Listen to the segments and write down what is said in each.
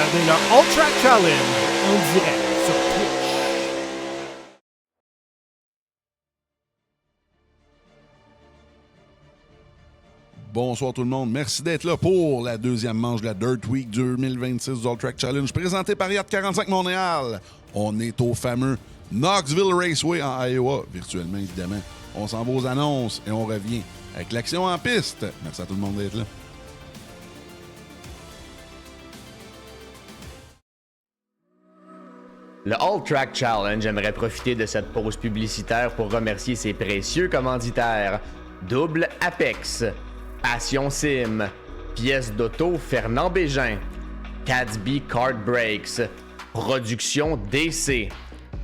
regardez le All Track Challenge en direct sur Twitch. Bonsoir tout le monde, merci d'être là pour la deuxième manche de la Dirt Week 2026 du All Track Challenge présenté par Yacht 45 Montréal. On est au fameux Knoxville Raceway en Iowa, virtuellement évidemment. On s'en va aux annonces et on revient avec l'action en piste. Merci à tout le monde d'être là. Le All Track Challenge aimerait profiter de cette pause publicitaire pour remercier ses précieux commanditaires. Double Apex, Passion Sim, Pièces d'auto Fernand Bégin, Cadsby Kart Brakes, Production DC,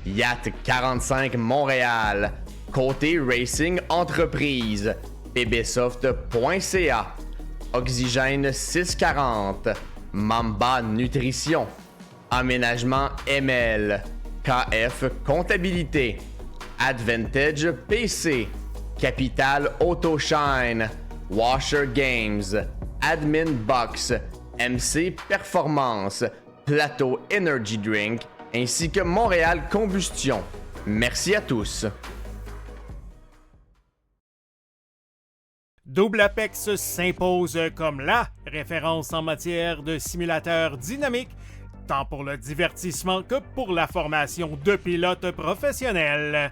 Yacht 45 Montréal, Côté Racing Entreprise, pbsoft.ca, Oxygène 640, Mamba Nutrition, Aménagement ML, KF Comptabilité, Advantage PC, Capital Autoshine, Washer Games, Admin Box, MC Performance, Plateau Energy Drink, ainsi que Montréal Combustion. Merci à tous. Double Apex s'impose comme la référence en matière de simulateurs dynamiques, tant pour le divertissement que pour la formation de pilotes professionnels.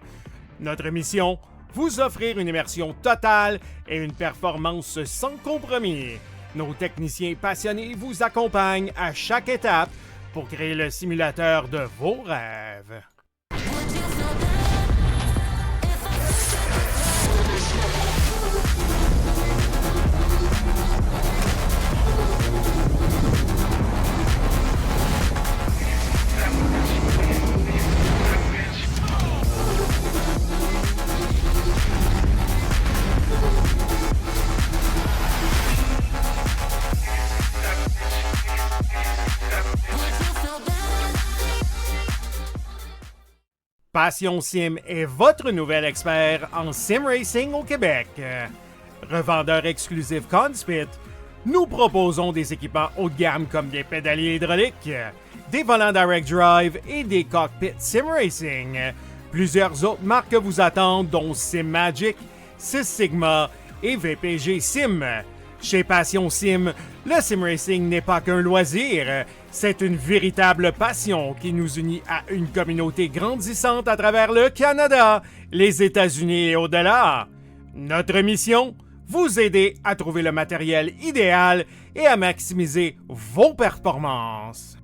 Notre mission, vous offrir une immersion totale et une performance sans compromis. Nos techniciens passionnés vous accompagnent à chaque étape pour créer le simulateur de vos rêves. Passion Sim est votre nouvel expert en sim racing au Québec. Revendeur exclusif Conspit, nous proposons des équipements haut de gamme comme des pédaliers hydrauliques, des volants direct drive et des cockpits sim racing. Plusieurs autres marques vous attendent, dont SimMagic, Sys Sigma et VPG Sim. Chez Passion Sim, le sim racing n'est pas qu'un loisir, c'est une véritable passion qui nous unit à une communauté grandissante à travers le Canada, les États-Unis et au-delà. Notre mission, vous aider à trouver le matériel idéal et à maximiser vos performances.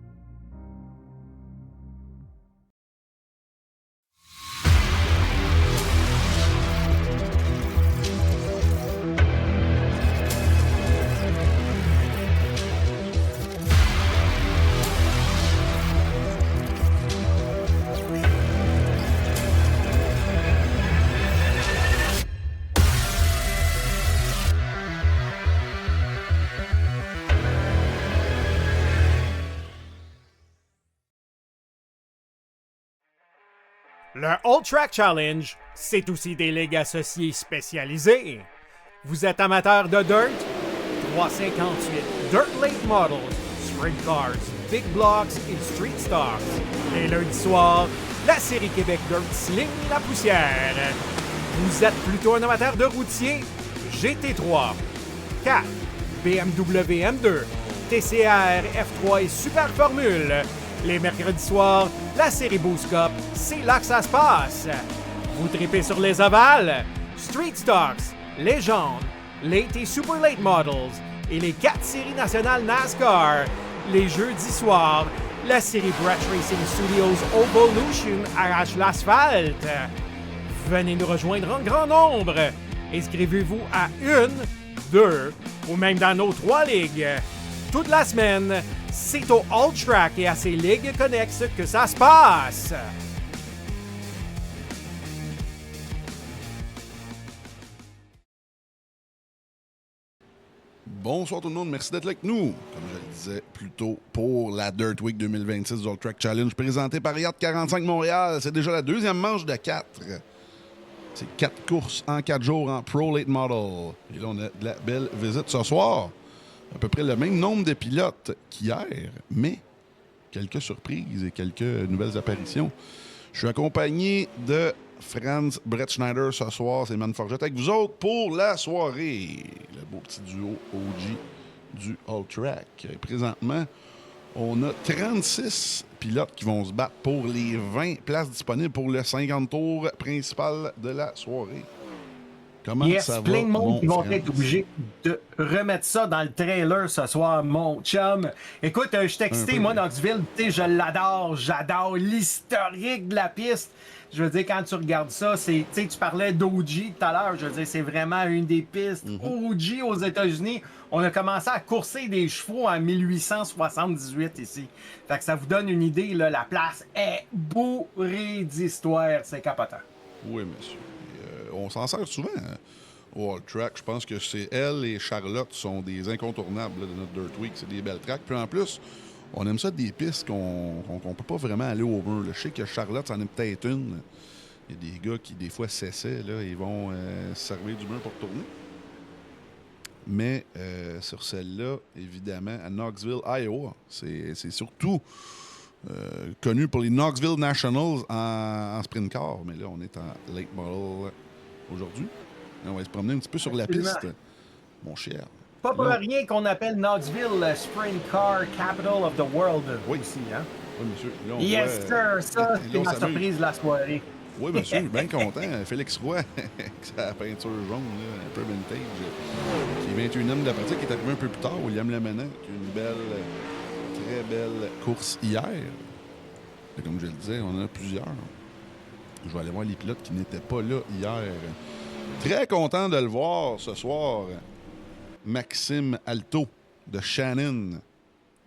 Le All Track Challenge, c'est aussi des ligues associées spécialisées. Vous êtes amateur de dirt? 358 Dirt Late Models, Sprint Cars, Big Blocks et Street Stocks. Les lundis soirs, la série Québec Dirt sling la poussière. Vous êtes plutôt un amateur de routier? GT3, 4, BMW M2, TCR, F3 et Super Formule. Les mercredis soirs, la série Boost Cup, c'est là que ça se passe. Vous tripez sur les ovales, Street Stocks, Légende, Late et Super Late Models et les 4 séries nationales NASCAR. Les jeudis soirs, la série Brett Racing Studios Evolution arrache l'asphalte. Venez nous rejoindre en grand nombre. Inscrivez-vous à 1, 2 ou même dans nos 3 ligues. Toute la semaine, c'est au All Track et à ses ligues connexes que ça se passe. Bonsoir tout le monde, merci d'être là avec nous. Comme je le disais plus tôt, pour la Dirt Week 2026 du All Track Challenge présenté par Yacht 45 Montréal. C'est déjà la deuxième manche de 4. C'est 4 courses en 4 jours en Pro Late Model. Et là, on a de la belle visite ce soir. À peu près le même nombre de pilotes qu'hier, mais quelques surprises et quelques nouvelles apparitions. Je suis accompagné de Franz Brett Schneider ce soir. C'est Man Forget avec vous autres pour la soirée. Le beau petit duo OG du All Track. Et présentement, on a 36 pilotes qui vont se battre pour les 20 places disponibles pour le 50 tours principal de la soirée. Comment ça va, plein de monde qui vont Franz? être obligés de remettre ça dans le trailer ce soir, mon chum. Écoute, je t'ai excité, moi, Knoxville, tu sais, je l'adore, j'adore l'historique de la piste. Je veux dire, quand tu regardes ça, tu sais, tu parlais d'OG tout à l'heure, je veux dire, c'est vraiment une des pistes OG aux États-Unis. On a commencé à courser des chevaux en 1878 ici. Fait que ça vous donne une idée, là, la place est bourrée d'histoire, c'est capotant. Oui, monsieur. On s'en sert souvent au All Track. Je pense que c'est elle et Charlotte sont des incontournables là, de notre Dirt Week. C'est des belles tracks. Puis en plus, on aime ça des pistes qu'on peut pas vraiment aller au mur. Là. Je sais que Charlotte, c'en est peut-être une. Il y a des gars qui, des fois, s'essaient. Là, ils vont se servir du mur pour tourner. Mais sur celle-là, évidemment, à Knoxville, Iowa, c'est surtout connu pour les Knoxville Nationals en sprint car. Mais là, on est en late model aujourd'hui. On va se promener un petit peu sur la piste, mon cher. Pas pour rien qu'on appelle Knoxville le Sprint Car Capital of the World ici, hein? Oui, monsieur. Là, on yes, voit, sir! Ça, c'est ma s'amuse. surprise de la soirée. Oui, monsieur, bien content. Félix Roy, avec sa peinture jaune, là, un peu vintage, qui est 21e de la pratique, qui est arrivé un peu plus tard. William Lamenant, qui a une belle, très belle course hier. Et comme je le disais, on en a plusieurs. Je vais aller voir les pilotes qui n'étaient pas là hier. Très content de le voir ce soir. Maxime Alto de Shannon,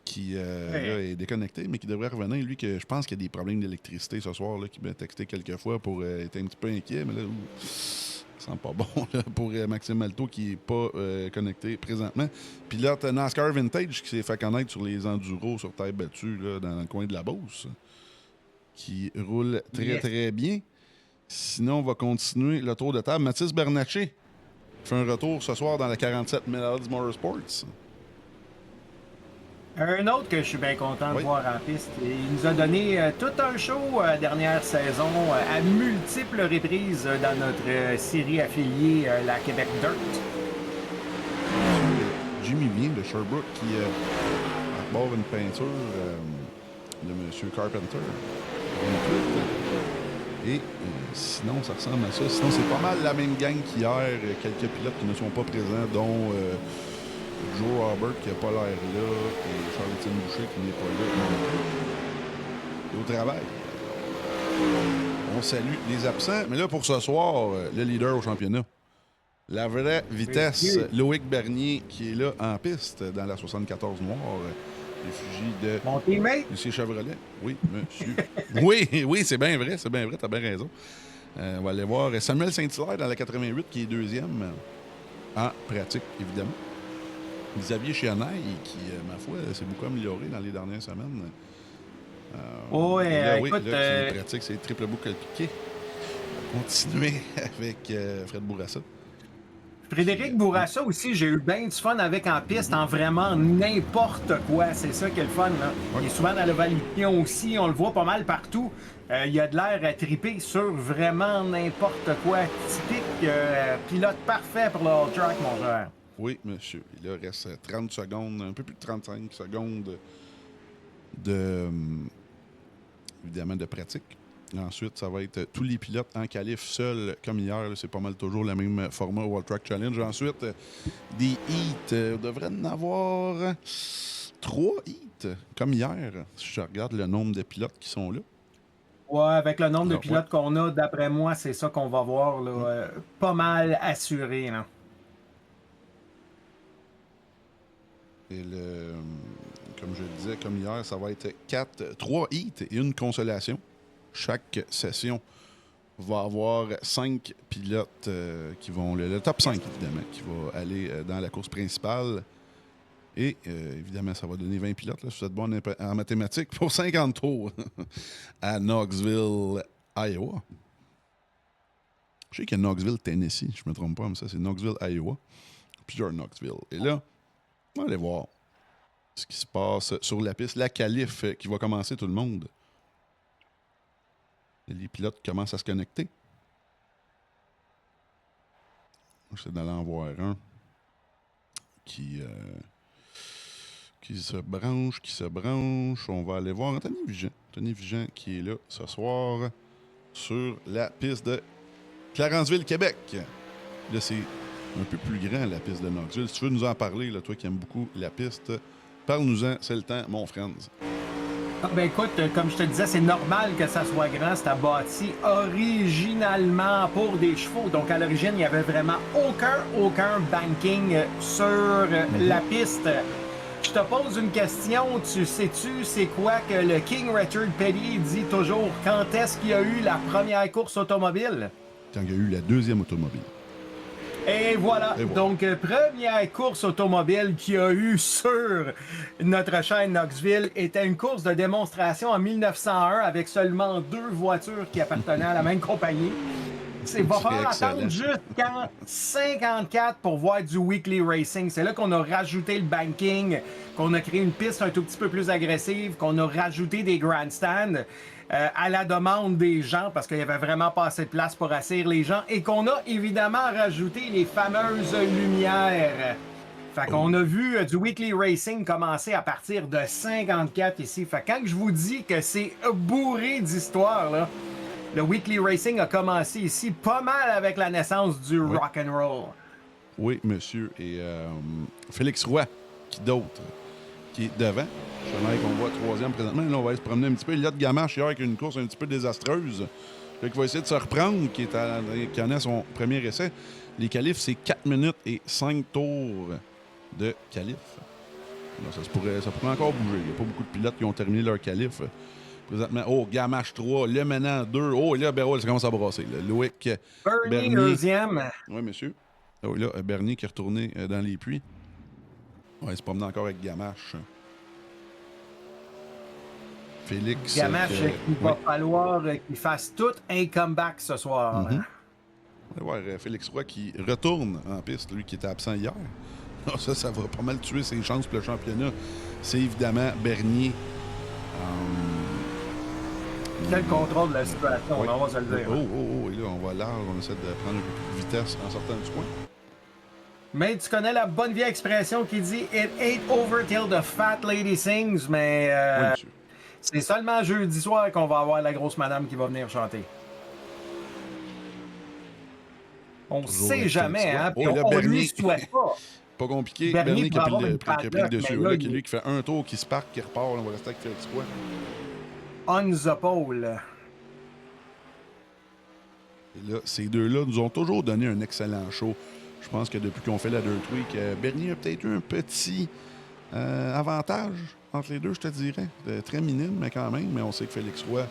qui là, est déconnecté, mais qui devrait revenir. Lui, que je pense qu'il y a des problèmes d'électricité ce soir, là, qui m'a texté quelques fois pour être un petit peu inquiet, mais là, ça sent pas bon là, pour Maxime Alto qui n'est pas connecté présentement. Pilote NASCAR Vintage qui s'est fait connaître sur les enduros sur terre battue là, dans le coin de la Beauce, qui roule très, très bien. Sinon, on va continuer le tour de table. Mathis Bernatchez fait un retour ce soir dans la 47 Melody Motorsports. Un autre que je suis bien content de voir en piste, il nous a donné tout un show dernière saison à multiples reprises dans notre série affiliée, la Québec Dirt. Jimmy vient de Sherbrooke qui arbore une peinture de M. Carpenter. Et sinon, ça ressemble à ça. Sinon, c'est pas mal la même gang qu'hier. Quelques pilotes qui ne sont pas présents, dont Joe Robert qui n'a pas l'air là et Charles-Étienne Boucher qui n'est pas là. Et au travail. On salue les absents. Mais là, pour ce soir, le leader au championnat. La vraie vitesse, Loïc Bernier qui est là en piste dans la 74 noire. Réfugié de Mon teammate? Lucie Chevrolet. Oui, monsieur. oui, c'est bien vrai, t'as bien raison. On va aller voir Samuel Saint-Hilaire dans la 88 qui est deuxième en pratique, évidemment. Xavier Chianaille qui, ma foi, s'est beaucoup amélioré dans les dernières semaines. Écoute... Là, c'est pratique, c'est triple boucle piqué. On va continuer avec Fred Bourassa. Frédéric Bourassa aussi, j'ai eu bien du fun avec en piste, en vraiment n'importe quoi. C'est ça qui est le fun. Là. Il est souvent dans le Validion aussi, on le voit pas mal partout. Il a de l'air à triper sur vraiment n'importe quoi. Typique pilote parfait pour le All Track, mon cher. Oui, monsieur. Il là, reste 30 secondes, un peu plus de 35 secondes évidemment, de pratique. Ensuite, ça va être tous les pilotes en qualif seuls, comme hier. C'est pas mal toujours le même format World Track Challenge. Ensuite, des heats. On devrait en avoir 3 heats, comme hier. Si je regarde le nombre de pilotes qui sont là. Ouais, avec le nombre de pilotes qu'on a, d'après moi, c'est ça qu'on va voir. Là, pas mal assuré. Là. Et comme je le disais, comme hier, ça va être 3 heats et une consolation. Chaque session va avoir 5 pilotes qui vont... Le top 5, évidemment, qui va aller dans la course principale. Et, évidemment, ça va donner 20 pilotes, là, si vous êtes bon en mathématiques, pour 50 tours à Knoxville, Iowa. Je sais qu'il y a Knoxville, Tennessee, je ne me trompe pas, mais ça, c'est Knoxville, Iowa. Plusieurs Knoxville. Et là, on va aller voir ce qui se passe sur la piste. La qualif qui va commencer tout le monde. Les pilotes commencent à se connecter. J'essaie d'aller en voir un qui se branche. On va aller voir Anthony Vigent. Anthony Vigent qui est là ce soir sur la piste de Clarenceville, Québec. Là, c'est un peu plus grand, la piste de Knoxville. Si tu veux nous en parler, là, toi qui aimes beaucoup la piste, parle-nous-en, c'est le temps, mon friend. Ah, ben écoute, comme je te disais, c'est normal que ça soit grand. C'était bâti originalement pour des chevaux. Donc, à l'origine, il n'y avait vraiment aucun banking sur la piste. Je te pose une question. Tu sais-tu c'est quoi que le King Richard Petty dit toujours? Quand est-ce qu'il y a eu la première course automobile? Quand il y a eu la deuxième automobile. Et voilà. Donc, première course automobile qu'il y a eu sur notre chaîne Knoxville était une course de démonstration en 1901 avec seulement 2 voitures qui appartenaient à la même compagnie. Il va falloir attendre jusqu'en 54 pour voir du weekly racing. C'est là qu'on a rajouté le banking, qu'on a créé une piste un tout petit peu plus agressive, qu'on a rajouté des grandstands à la demande des gens parce qu'il n'y avait vraiment pas assez de place pour asseoir les gens et qu'on a évidemment rajouté les fameuses lumières. Fait qu'on a vu du weekly racing commencer à partir de 54 ici. Fait que quand je vous dis que c'est bourré d'histoires, là, le weekly racing a commencé ici pas mal avec la naissance du rock and roll. Oui, monsieur. Et Félix Roy, qui d'autre, qui est devant. Je sais qu'on voit troisième présentement. Là, on va aller se promener un petit peu. Elliott Gamache, hier, avec une course un petit peu désastreuse. Fait qu'il va essayer de se reprendre, qui en a son premier essai. Les qualifs, c'est 4 minutes et 5 tours de qualif. Là, ça pourrait encore bouger. Il n'y a pas beaucoup de pilotes qui ont terminé leur qualif. Présentement, Gamache 3, Le Menant 2. Oh, et là, ça commence à brasser. Là. Loïc Bernie, deuxième. Oui, monsieur. Oh, là, Bernie qui est retourné dans les puits. Ouais, il se promène encore avec Gamache. Félix. Gamache, il va falloir qu'il fasse tout un comeback ce soir. On va voir Félix Roy qui retourne en piste, lui qui était absent hier. Ça va pas mal tuer ses chances pour le championnat. C'est évidemment Bernier. Quel contrôle de la situation, on va se le dire. Et là, on va large, on essaie de prendre un peu plus de vitesse en sortant du coin. Mais tu connais la bonne vieille expression qui dit « It ain't over till the fat lady sings », mais c'est seulement jeudi soir qu'on va avoir la grosse madame qui va venir chanter. On sait jamais, hein, puis on lui souhaite pas. Pas compliqué. Bernier qui a pris le dessus. Là, lui qui fait un tour, qui se part, qui repart. On va rester avec Félix Roy. On the pole. Et là, ces deux-là nous ont toujours donné un excellent show. Je pense que depuis qu'on fait la Dirt Week, Bernier a peut-être eu un petit avantage entre les deux, je te dirais. Très minime, mais quand même. Mais on sait que Félix Roy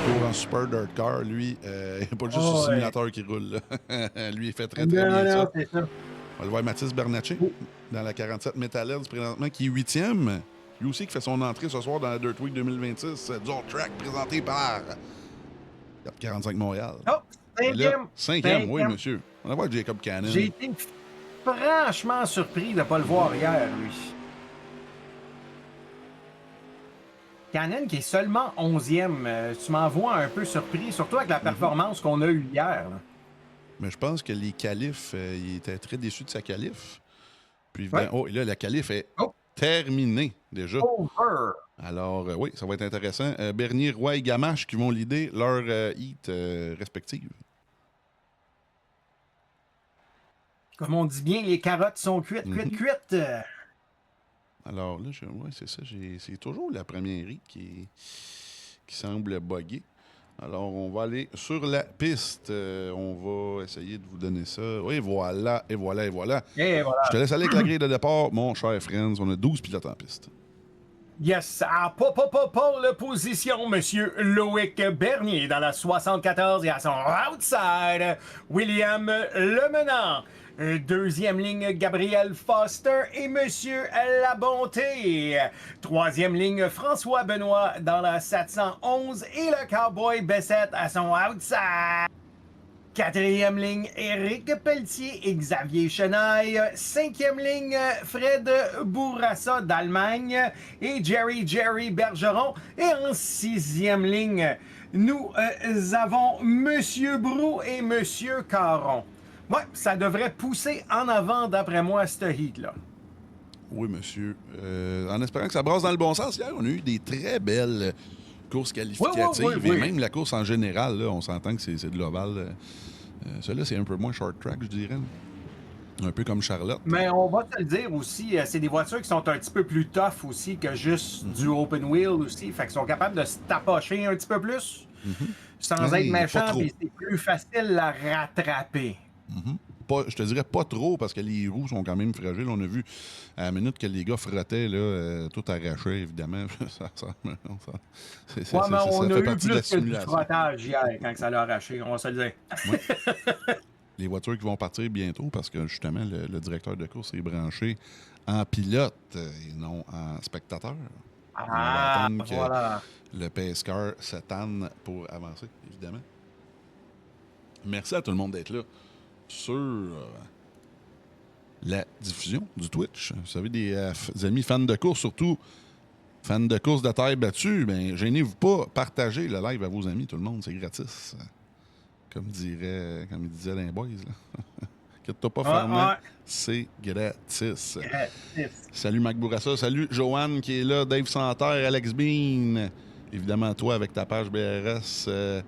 court en Super Dirt Car. Lui, il n'y a pas juste le simulateur qui roule. Lui, il fait très bien ça. C'est ça. On va le voir Mathis Bernatchez dans la 47 Metalheads présentement, qui est 8e. Lui aussi qui fait son entrée ce soir dans la Dirt Week 2026 du All Track présenté par 45 Montréal. Oh, 5e. 5e, oui, monsieur. On va voir Jacob Cannon. J'ai été franchement surpris de ne pas le voir hier, lui. Cannon qui est seulement 11e. Tu m'en vois un peu surpris, surtout avec la performance qu'on a eue hier. Là. Mais je pense que les qualifs, il était très déçu de sa qualif. Puis, et là, la qualif est terminée déjà. Over. Alors, oui, ça va être intéressant. Bernier, Roy et Gamache qui vont leader leur heat respectives. Comme on dit bien, les carottes sont cuites. Alors là, c'est ça. C'est toujours la première heat qui semble bugger. Alors, on va aller sur la piste. On va essayer de vous donner ça. Oui, voilà, et voilà. Je te laisse aller avec la grille de départ, mon cher Friends. On a 12 pilotes en piste. Yes, à pole position, monsieur Loïc Bernier dans la 74 et à son outside, William Lemenant. Deuxième ligne, Gabriel Foster et Monsieur Labonté. Troisième ligne, François Benoît dans la 711 et le Cowboy Bessette à son outside. Quatrième ligne, Éric Pelletier et Xavier Chenaille. Cinquième ligne, Fred Bourassa d'Allemagne et Jerry Bergeron. Et en sixième ligne, nous avons Monsieur Brou et Monsieur Caron. Ouais, ça devrait pousser en avant, d'après moi, ce heat-là. Oui, monsieur. En espérant que ça brasse dans le bon sens, hier, on a eu des très belles courses qualificatives. Oui. Et même la course en général, là, on s'entend que c'est de l'ovale. Celui-là, c'est un peu moins short track, je dirais. Un peu comme Charlotte. Mais on va te le dire aussi, c'est des voitures qui sont un petit peu plus tough aussi que juste du open wheel aussi. Fait qu'ils sont capables de se tapocher un petit peu plus sans être méchants, puis c'est plus facile à rattraper. Je te dirais pas trop parce que les roues sont quand même fragiles. On a vu à la minute que les gars frottaient, là, tout arraché, évidemment. Mais on a eu plus que du frottage hier quand ça l'a arraché, on va se le dire. Ouais. Les voitures qui vont partir bientôt parce que justement, le directeur de course est branché en pilote et non en spectateur. Ah, on va voilà. que le PSCAR s'attanne pour avancer, évidemment. Merci à tout le monde d'être là sur la diffusion du Twitch. Vous savez, des amis fans de course, surtout fans de course de taille battue, bien, gênez-vous pas, partagez le live à vos amis, tout le monde, c'est gratis. Comme il disait dans les boys. Inquiète-toi pas, Fernand, c'est gratis. Salut Mac Bourassa, salut Joanne qui est là, Dave Santerre, Alex Bean, évidemment toi avec ta page BRS et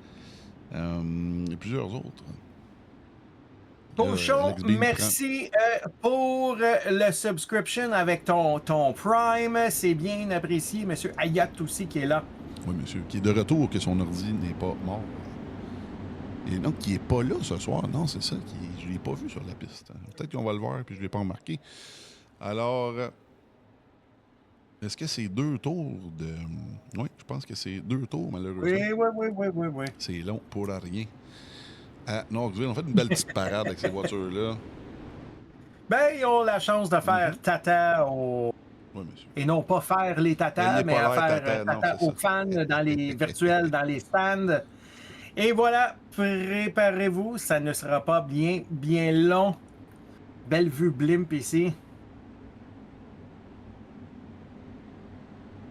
plusieurs autres. Pochon, merci pour le subscription avec ton Prime. C'est bien apprécié. Monsieur Hayat aussi qui est là. Oui, monsieur. Qui est de retour, que son ordi n'est pas mort. Et donc, qui n'est pas là ce soir. Non, c'est ça. Je ne l'ai pas vu sur la piste. Peut-être qu'on va le voir puis je ne l'ai pas remarqué. Alors, est-ce que c'est 2 tours de... Oui, je pense que c'est 2 tours, malheureusement. Oui. C'est long pour rien. À Knoxville, on fait une belle petite parade avec ces voitures-là. Ben, ils ont la chance de faire tata au... Oui, monsieur. Et non pas faire les tatas, mais à faire tata aux fans dans les virtuels, dans les stands. Et voilà, préparez-vous, ça ne sera pas bien long. Belle vue blimp ici.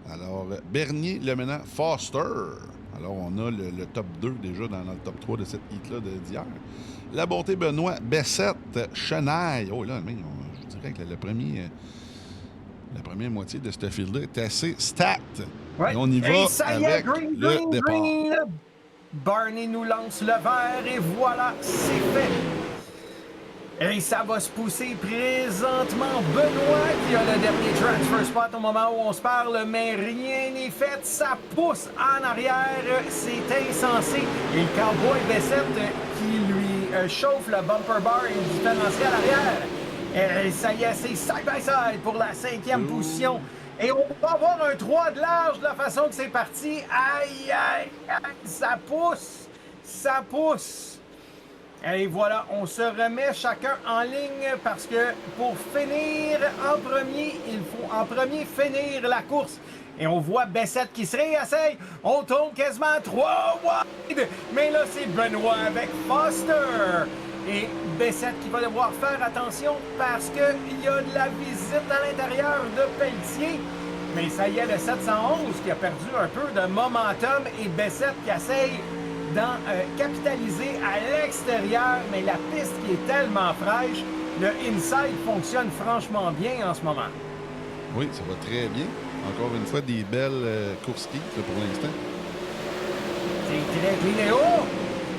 Alors, Bernier, Lemenant, Foster. Alors, on a le top 2 déjà dans le top 3 de cette hit-là d'hier. La Bonté Benoît, Bessette, Chenaille. Oh là, je dirais que la première moitié de ce field-là est assez stacked. Ouais. Et on y va avec le départ. Barney nous lance le verre et voilà, c'est fait. Et ça va se pousser présentement. Benoît qui a le dernier transfer spot au moment où on se parle, mais rien n'est fait. Ça pousse en arrière. C'est insensé. Et le cowboy Bessette qui lui chauffe le bumper bar et le différentiel arrière. Et ça y est, c'est side-by-side pour la 5e position. Et on va avoir un 3 de large de la façon que c'est parti. Aïe, ça pousse. Et voilà, on se remet chacun en ligne parce que pour finir en premier, il faut en premier finir la course. Et on voit Bessette qui se réessaye. On tombe quasiment 3 wide. Mais là, c'est Benoît avec Foster. Et Bessette qui va devoir faire attention parce qu'il y a de la visite à l'intérieur de Pelletier. Mais ça y est, le 711 qui a perdu un peu de momentum et Bessette qui essaye d'en capitaliser à l'extérieur. Mais la piste qui est tellement fraîche, le inside fonctionne franchement bien en ce moment. Oui, ça va très bien. Encore une fois, des belles courses ski pour l'instant. C'est très clean. Et oh!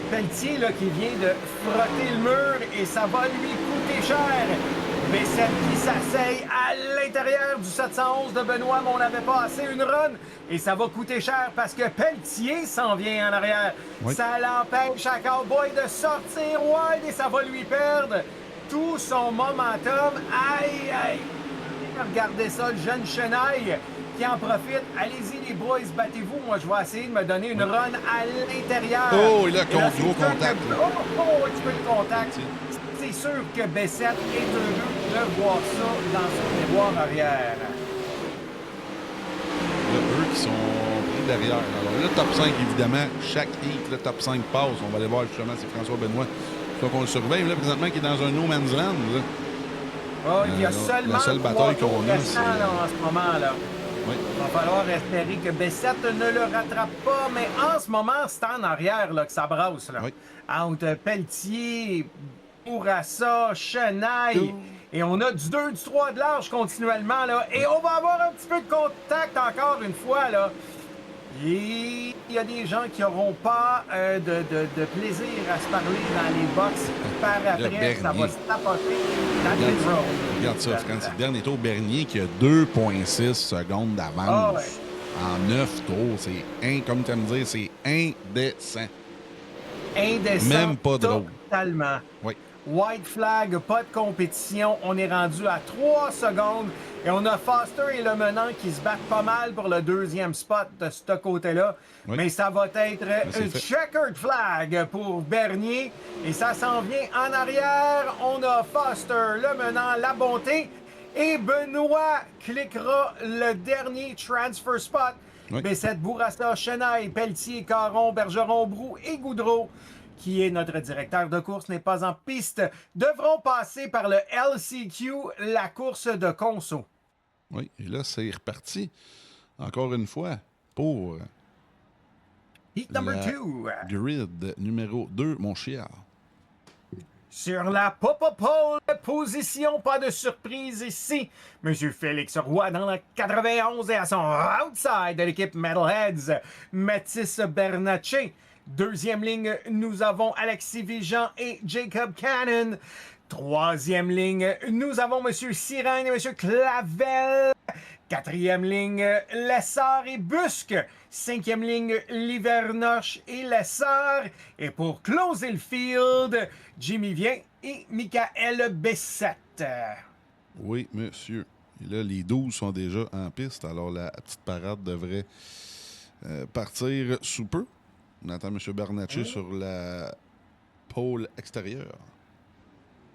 Pelletier là, qui vient de frotter le mur et ça va lui coûter cher. Bessette qui s'asseye à l'intérieur du 711 de Benoît, mais on n'avait pas assez une run. Et ça va coûter cher parce que Pelletier s'en vient en arrière. Oui. Ça l'empêche à Cowboy de sortir wide et ça va lui perdre tout son momentum. Aïe! Regardez ça, le jeune Chenaille qui en profite. Allez-y les boys, battez-vous. Moi, je vais essayer de me donner une run à l'intérieur. Oh, il a gros contact. Un petit peu de contact. C'est sûr que Bessette est heureux de voir ça dans son miroir arrière. Là, eux qui sont pris derrière. Alors, le top 5, évidemment, chaque heat, le top 5 passe. On va aller voir justement, c'est François Benoît. Il faut qu'on le surveille, là, présentement, qui est dans un no man's land. Là. Oh, il y a seulement la seule 3 bataille tours qu'on a, restants, là, en ce moment. Là. Oui. Il va falloir espérer que Bessette ne le rattrape pas, mais en ce moment, c'est en arrière là, que ça brasse. Là. Oui. Entre Pelletier, Bourassa, Chenaille, et on a du 2, du 3 de large continuellement. Là, et on va avoir un petit peu de contact encore une fois. Là. Et il y a des gens qui n'auront pas de plaisir à se parler dans les box par après. Ça va se tapoter dans le pit road. Regarde ça, Fran, c'est le dernier tour. Bernier qui a 2,6 secondes d'avance Ah ouais. en 9 tours. C'est, comme tu aimes dire, c'est indécent. Indécent. Même pas drôle. Totalement. Oui. White flag, pas de compétition. On est rendu à 3 secondes. Et on a Foster et le menant qui se battent pas mal pour le deuxième spot de ce côté-là. Oui. Mais ça va être c'est une fait. checkered flag pour Bernier. Et ça s'en vient en arrière. On a Foster, le menant, la bonté. Et Benoît cliquera le dernier transfer spot. Oui. Bessette, Bourassa, Chenaille, Pelletier, Caron, Bergeron, Brou et Goudreau, qui est notre directeur de course, n'est pas en piste, devront passer par le LCQ, la course de Conso. Oui, et là, c'est reparti. Encore une fois, pour Heat number la 2. grid numéro 2, mon chien. Sur la Popopole position, pas de surprise ici. Monsieur Félix Roy dans la 91 et à son outside de l'équipe Metalheads, Mathis Bernatchez. Deuxième ligne, nous avons Alexis Vigeant et Jacob Cannon. Troisième ligne, nous avons Monsieur Sirène et Monsieur Clavel. Quatrième ligne, Lessard et Busque. Cinquième ligne, Livernoche et Lessard. Et pour closer le field, Jimmy Vien et Michael Bessette. Oui, monsieur. Et là, les 12 sont déjà en piste, alors la petite parade devrait partir sous peu. On attend M. Bernatchez sur la pôle extérieure.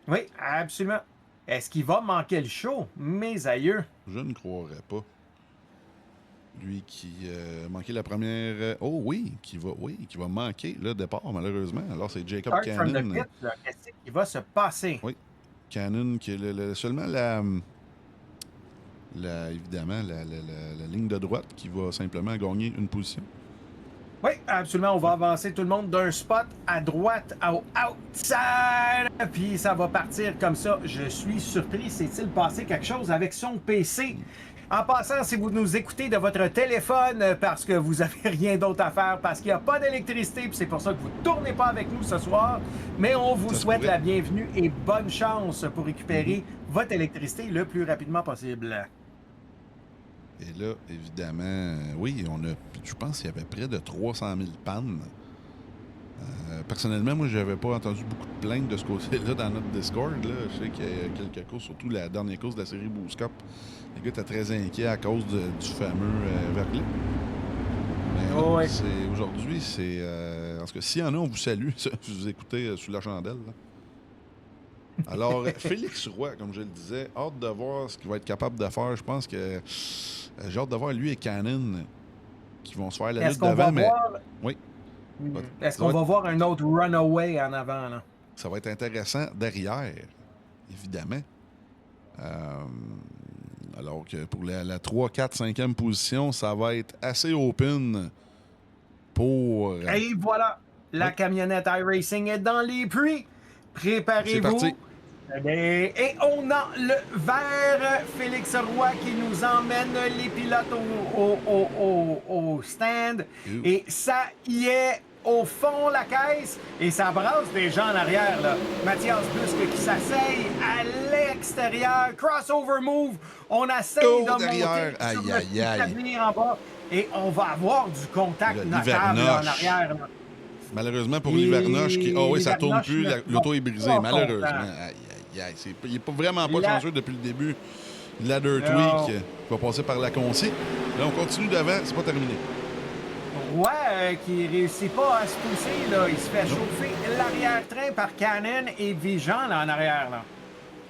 Oui, absolument. Est-ce qu'il va manquer le show, mes aïeux? Je ne croirais pas. Lui qui a manqué la première... oh oui, qui va manquer le départ, malheureusement. Alors, c'est Jacob Start from the Cannon. pit, là, qu'est-ce qui va se passer? Oui. Cannon qui est seulement évidemment, la ligne de droite qui va simplement gagner une position. Oui, absolument. On va avancer tout le monde d'un spot à droite au outside. Puis ça va partir comme ça. Je suis surpris. S'est-il passé quelque chose avec son PC? En passant, si vous nous écoutez de votre téléphone parce que vous n'avez rien d'autre à faire, parce qu'il n'y a pas d'électricité, puis c'est pour ça que vous ne tournez pas avec nous ce soir, mais on vous souhaite la bienvenue et bonne chance pour récupérer votre électricité le plus rapidement possible. Et là, évidemment, oui, je pense qu'il y avait près de 300 000 pannes. Personnellement, moi, je n'avais pas entendu beaucoup de plaintes de ce côté-là dans notre Discord. Là. Je sais qu'il y a quelques courses, surtout la dernière course de la série Boost Cup. Les gars étaient très inquiets à cause du fameux verglas. Mais là, ouais. Aujourd'hui, c'est... parce que s'il y en a, on vous salue. Vous écoutez sous la chandelle. Là. Alors, Félix Roy, comme je le disais, hâte de voir ce qu'il va être capable de faire. Je pense que j'ai hâte de voir lui et Cannon qui vont se faire la lutte devant. Mais... Oui. Est-ce qu'on va voir un autre runaway en avant? Là? Ça va être intéressant derrière, évidemment. Alors que pour la 3, 4, 5e position, ça va être assez open pour... Et voilà, la camionnette iRacing est dans les puits. Préparez-vous. C'est parti. Et on a le vert Félix Roy qui nous emmène les pilotes au stand. Et ça y est, au fond, la caisse. Et ça brasse des gens en arrière. Là. Mathias Busque qui s'asseye à l'extérieur. Crossover move. On essaye de monter aïe, sur aïe, aïe. venir en bas. Et on va avoir du contact notable là, en arrière. Là. Malheureusement pour l'Hivernoche qui... Ah oui, ça tourne plus. L'auto est brisée, malheureusement. Aïe, aïe. Il n'est vraiment pas chanceux depuis le début. La Dirt Week va passer par la Concy. Là, on continue devant. C'est pas terminé. Ouais, qui réussit pas à se pousser. Là. Il se fait chauffer l'arrière-train par Cannon et Vigeant là, en arrière. Là,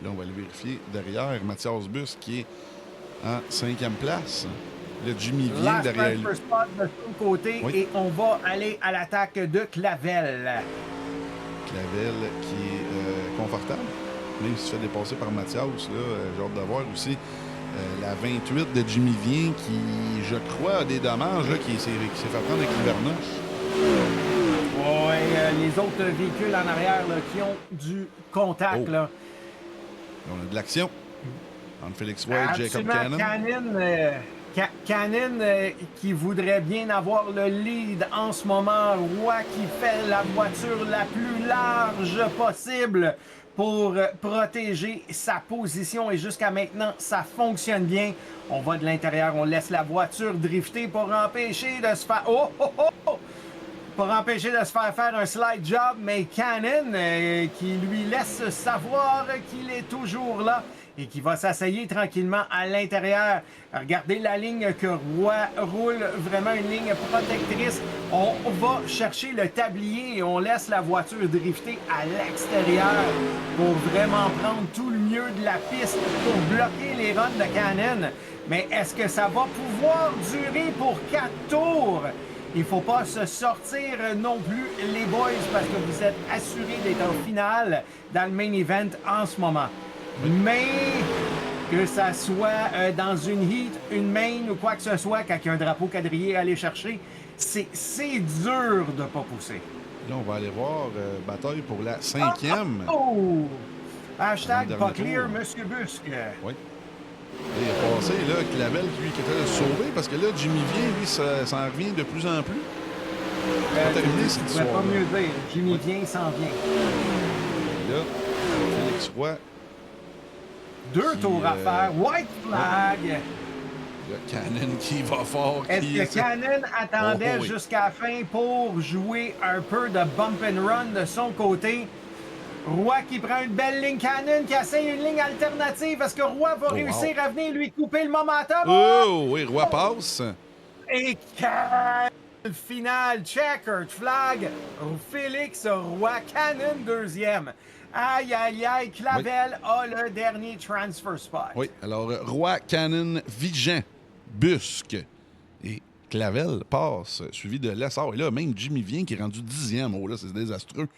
on va le vérifier derrière. Mathias Bus qui est en 5e place. Le Jimmy vient Last derrière lui. transfer spot de son côté Oui. et on va aller à l'attaque de Clavel. Clavel qui est confortable, même s'il se fait dépasser par Mathias, là, j'ai hâte de voir aussi la 28 de Jimmy Vien qui, je crois, a des dommages, là, qui s'est fait prendre avec l'hivernoche. Oui, les autres véhicules en arrière là, qui ont du contact. Oh. Là. On a de l'action entre Felix White et Jacob Absolument, Cannon. Cannon qui voudrait bien avoir le lead en ce moment. Roy qui fait la voiture la plus large possible pour protéger sa position. Et jusqu'à maintenant, ça fonctionne bien. On va de l'intérieur, on laisse la voiture drifter pour empêcher de se faire... Oh, oh, oh, oh! Pour empêcher de se faire un slide job, mais Cannon qui lui laisse savoir qu'il est toujours là et qui va s'asseyer tranquillement à l'intérieur. Regardez la ligne que Roy roule, vraiment une ligne protectrice. On va chercher le tablier et on laisse la voiture drifter à l'extérieur pour vraiment prendre tout le mieux de la piste pour bloquer les runs de Cannon. Mais est-ce que ça va pouvoir durer pour 4 tours? Il ne faut pas se sortir non plus, les boys, parce que vous êtes assurés d'être en finale dans le main event en ce moment. Mais que ça soit dans une heat, une main ou quoi que ce soit, quand il y a un drapeau quadrillé à aller chercher, c'est dur de ne pas pousser. Là, on va aller voir bataille pour la 5e. Oh! Hashtag Dans le pas dernier clear, tour. Monsieur Busque. Oui. Et il est passé, là, Clavel, lui, qui était sauvé, parce que là, Jimmy Vien, lui, ça en revient de plus en plus. C'est pas terminé, cette Je ne histoire. pas mieux dire. Jimmy vient, s'en vient. Et là, Félix Roy, 2 tours à faire. White flag. le Cannon qui va fort. Est-ce que Cannon attendait Oh, oui. jusqu'à la fin pour jouer un peu de bump and run de son côté? Roy qui prend une belle ligne Cannon, qui essaye une ligne alternative. Est-ce que Roy va réussir à venir lui couper le momentum? Oh, oui, Roy passe. Et quel final! Checkered flag. Félix Roy, Cannon deuxième. Aïe, aïe, aïe. Clavel a le dernier transfer spot. Oui, alors Roy, Cannon, Vigent, Busque et Clavel passe, suivi de Lessard. Et là, même Jimmy Vien qui est rendu 10e. Oh là, c'est désastreux.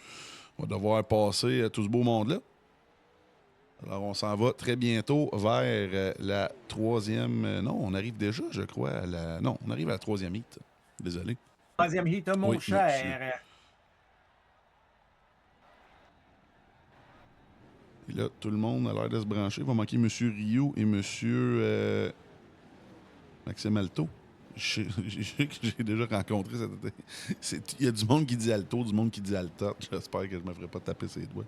On va devoir passer tout ce beau monde-là. Alors, on s'en va très bientôt vers la 3e... non, on arrive déjà, je crois, à la... Non, on arrive à la 3e heat. Désolé. Troisième hit, mon Oui, cher. Et là, tout le monde a l'air de se brancher. Il va manquer M. Rio et M. Maxime Alto. J'ai déjà rencontré il y a du monde qui dit Alto, du monde qui dit Alta. J'espère que je ne me ferai pas taper ses doigts.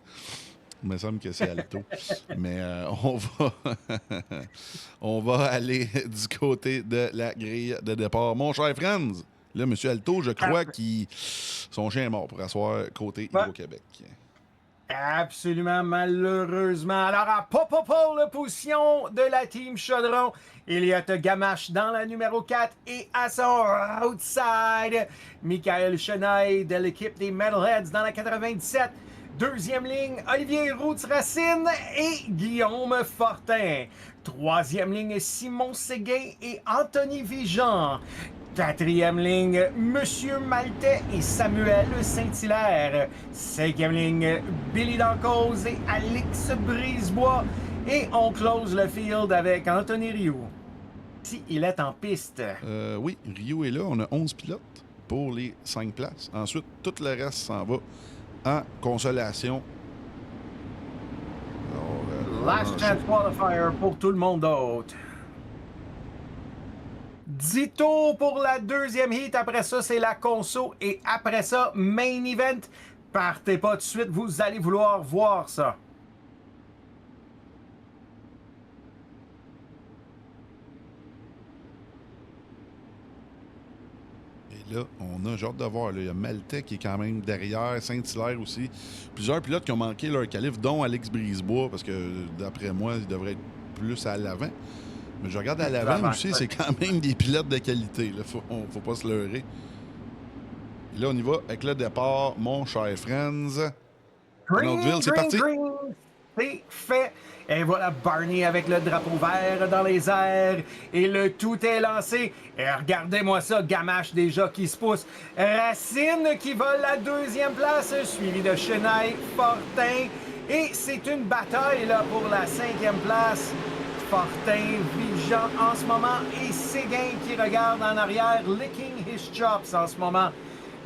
Il me semble que c'est Alto. Mais on va aller du côté de la grille de départ. Mon cher Franz, là, M. Alto, je crois qu'il son chien est mort pour asseoir côté Hydro-Québec. Absolument, malheureusement. Alors, à pole position de la team Chaudron, Elliott Gamache dans la numéro 4 et à son outside, Michael Chenaille de l'équipe des Metalheads dans la 97. Deuxième ligne, Olivier Roux-Racine et Guillaume Fortin. Troisième ligne, Simon Séguin et Anthony Vigeant. Quatrième ligne, Monsieur Maltais et Samuel Saint-Hilaire. Cinquième ligne, Billy Dancause et Alex Brisebois. Et on close le field avec Anthony Rioux. Si il est en piste. Oui, Rio est là. On a 11 pilotes pour les 5 places. Ensuite, tout le reste s'en va en consolation. Alors, Last chance qualifier pour tout le monde d'autre. 10 tours pour la deuxième heat. Après ça, c'est la conso. Et après ça, main event. Partez pas tout de suite, vous allez vouloir voir ça. Et là, on a, j'ai hâte de voir, là, il y a Maltais qui est quand même derrière, Saint-Hilaire aussi. Plusieurs pilotes qui ont manqué leur qualif, dont Alex Brisebois, parce que d'après moi, il devrait être plus à l'avant. Mais je regarde à l'avant aussi, c'est quand même des pilotes de qualité. Il faut pas se leurrer. Et là, on y va avec le départ, mon cher Franz. Reynoldsville, c'est parti. c'est fait. Et voilà Barney avec le drapeau vert dans les airs. Et le tout est lancé. Et regardez-moi ça, Gamache déjà qui se pousse. Racine qui vole la 2e place, suivi de Chenay, Fortin. Et c'est une bataille là, pour la 5e place. Fortin, Vigeant en ce moment et Séguin qui regarde en arrière, licking his chops en ce moment.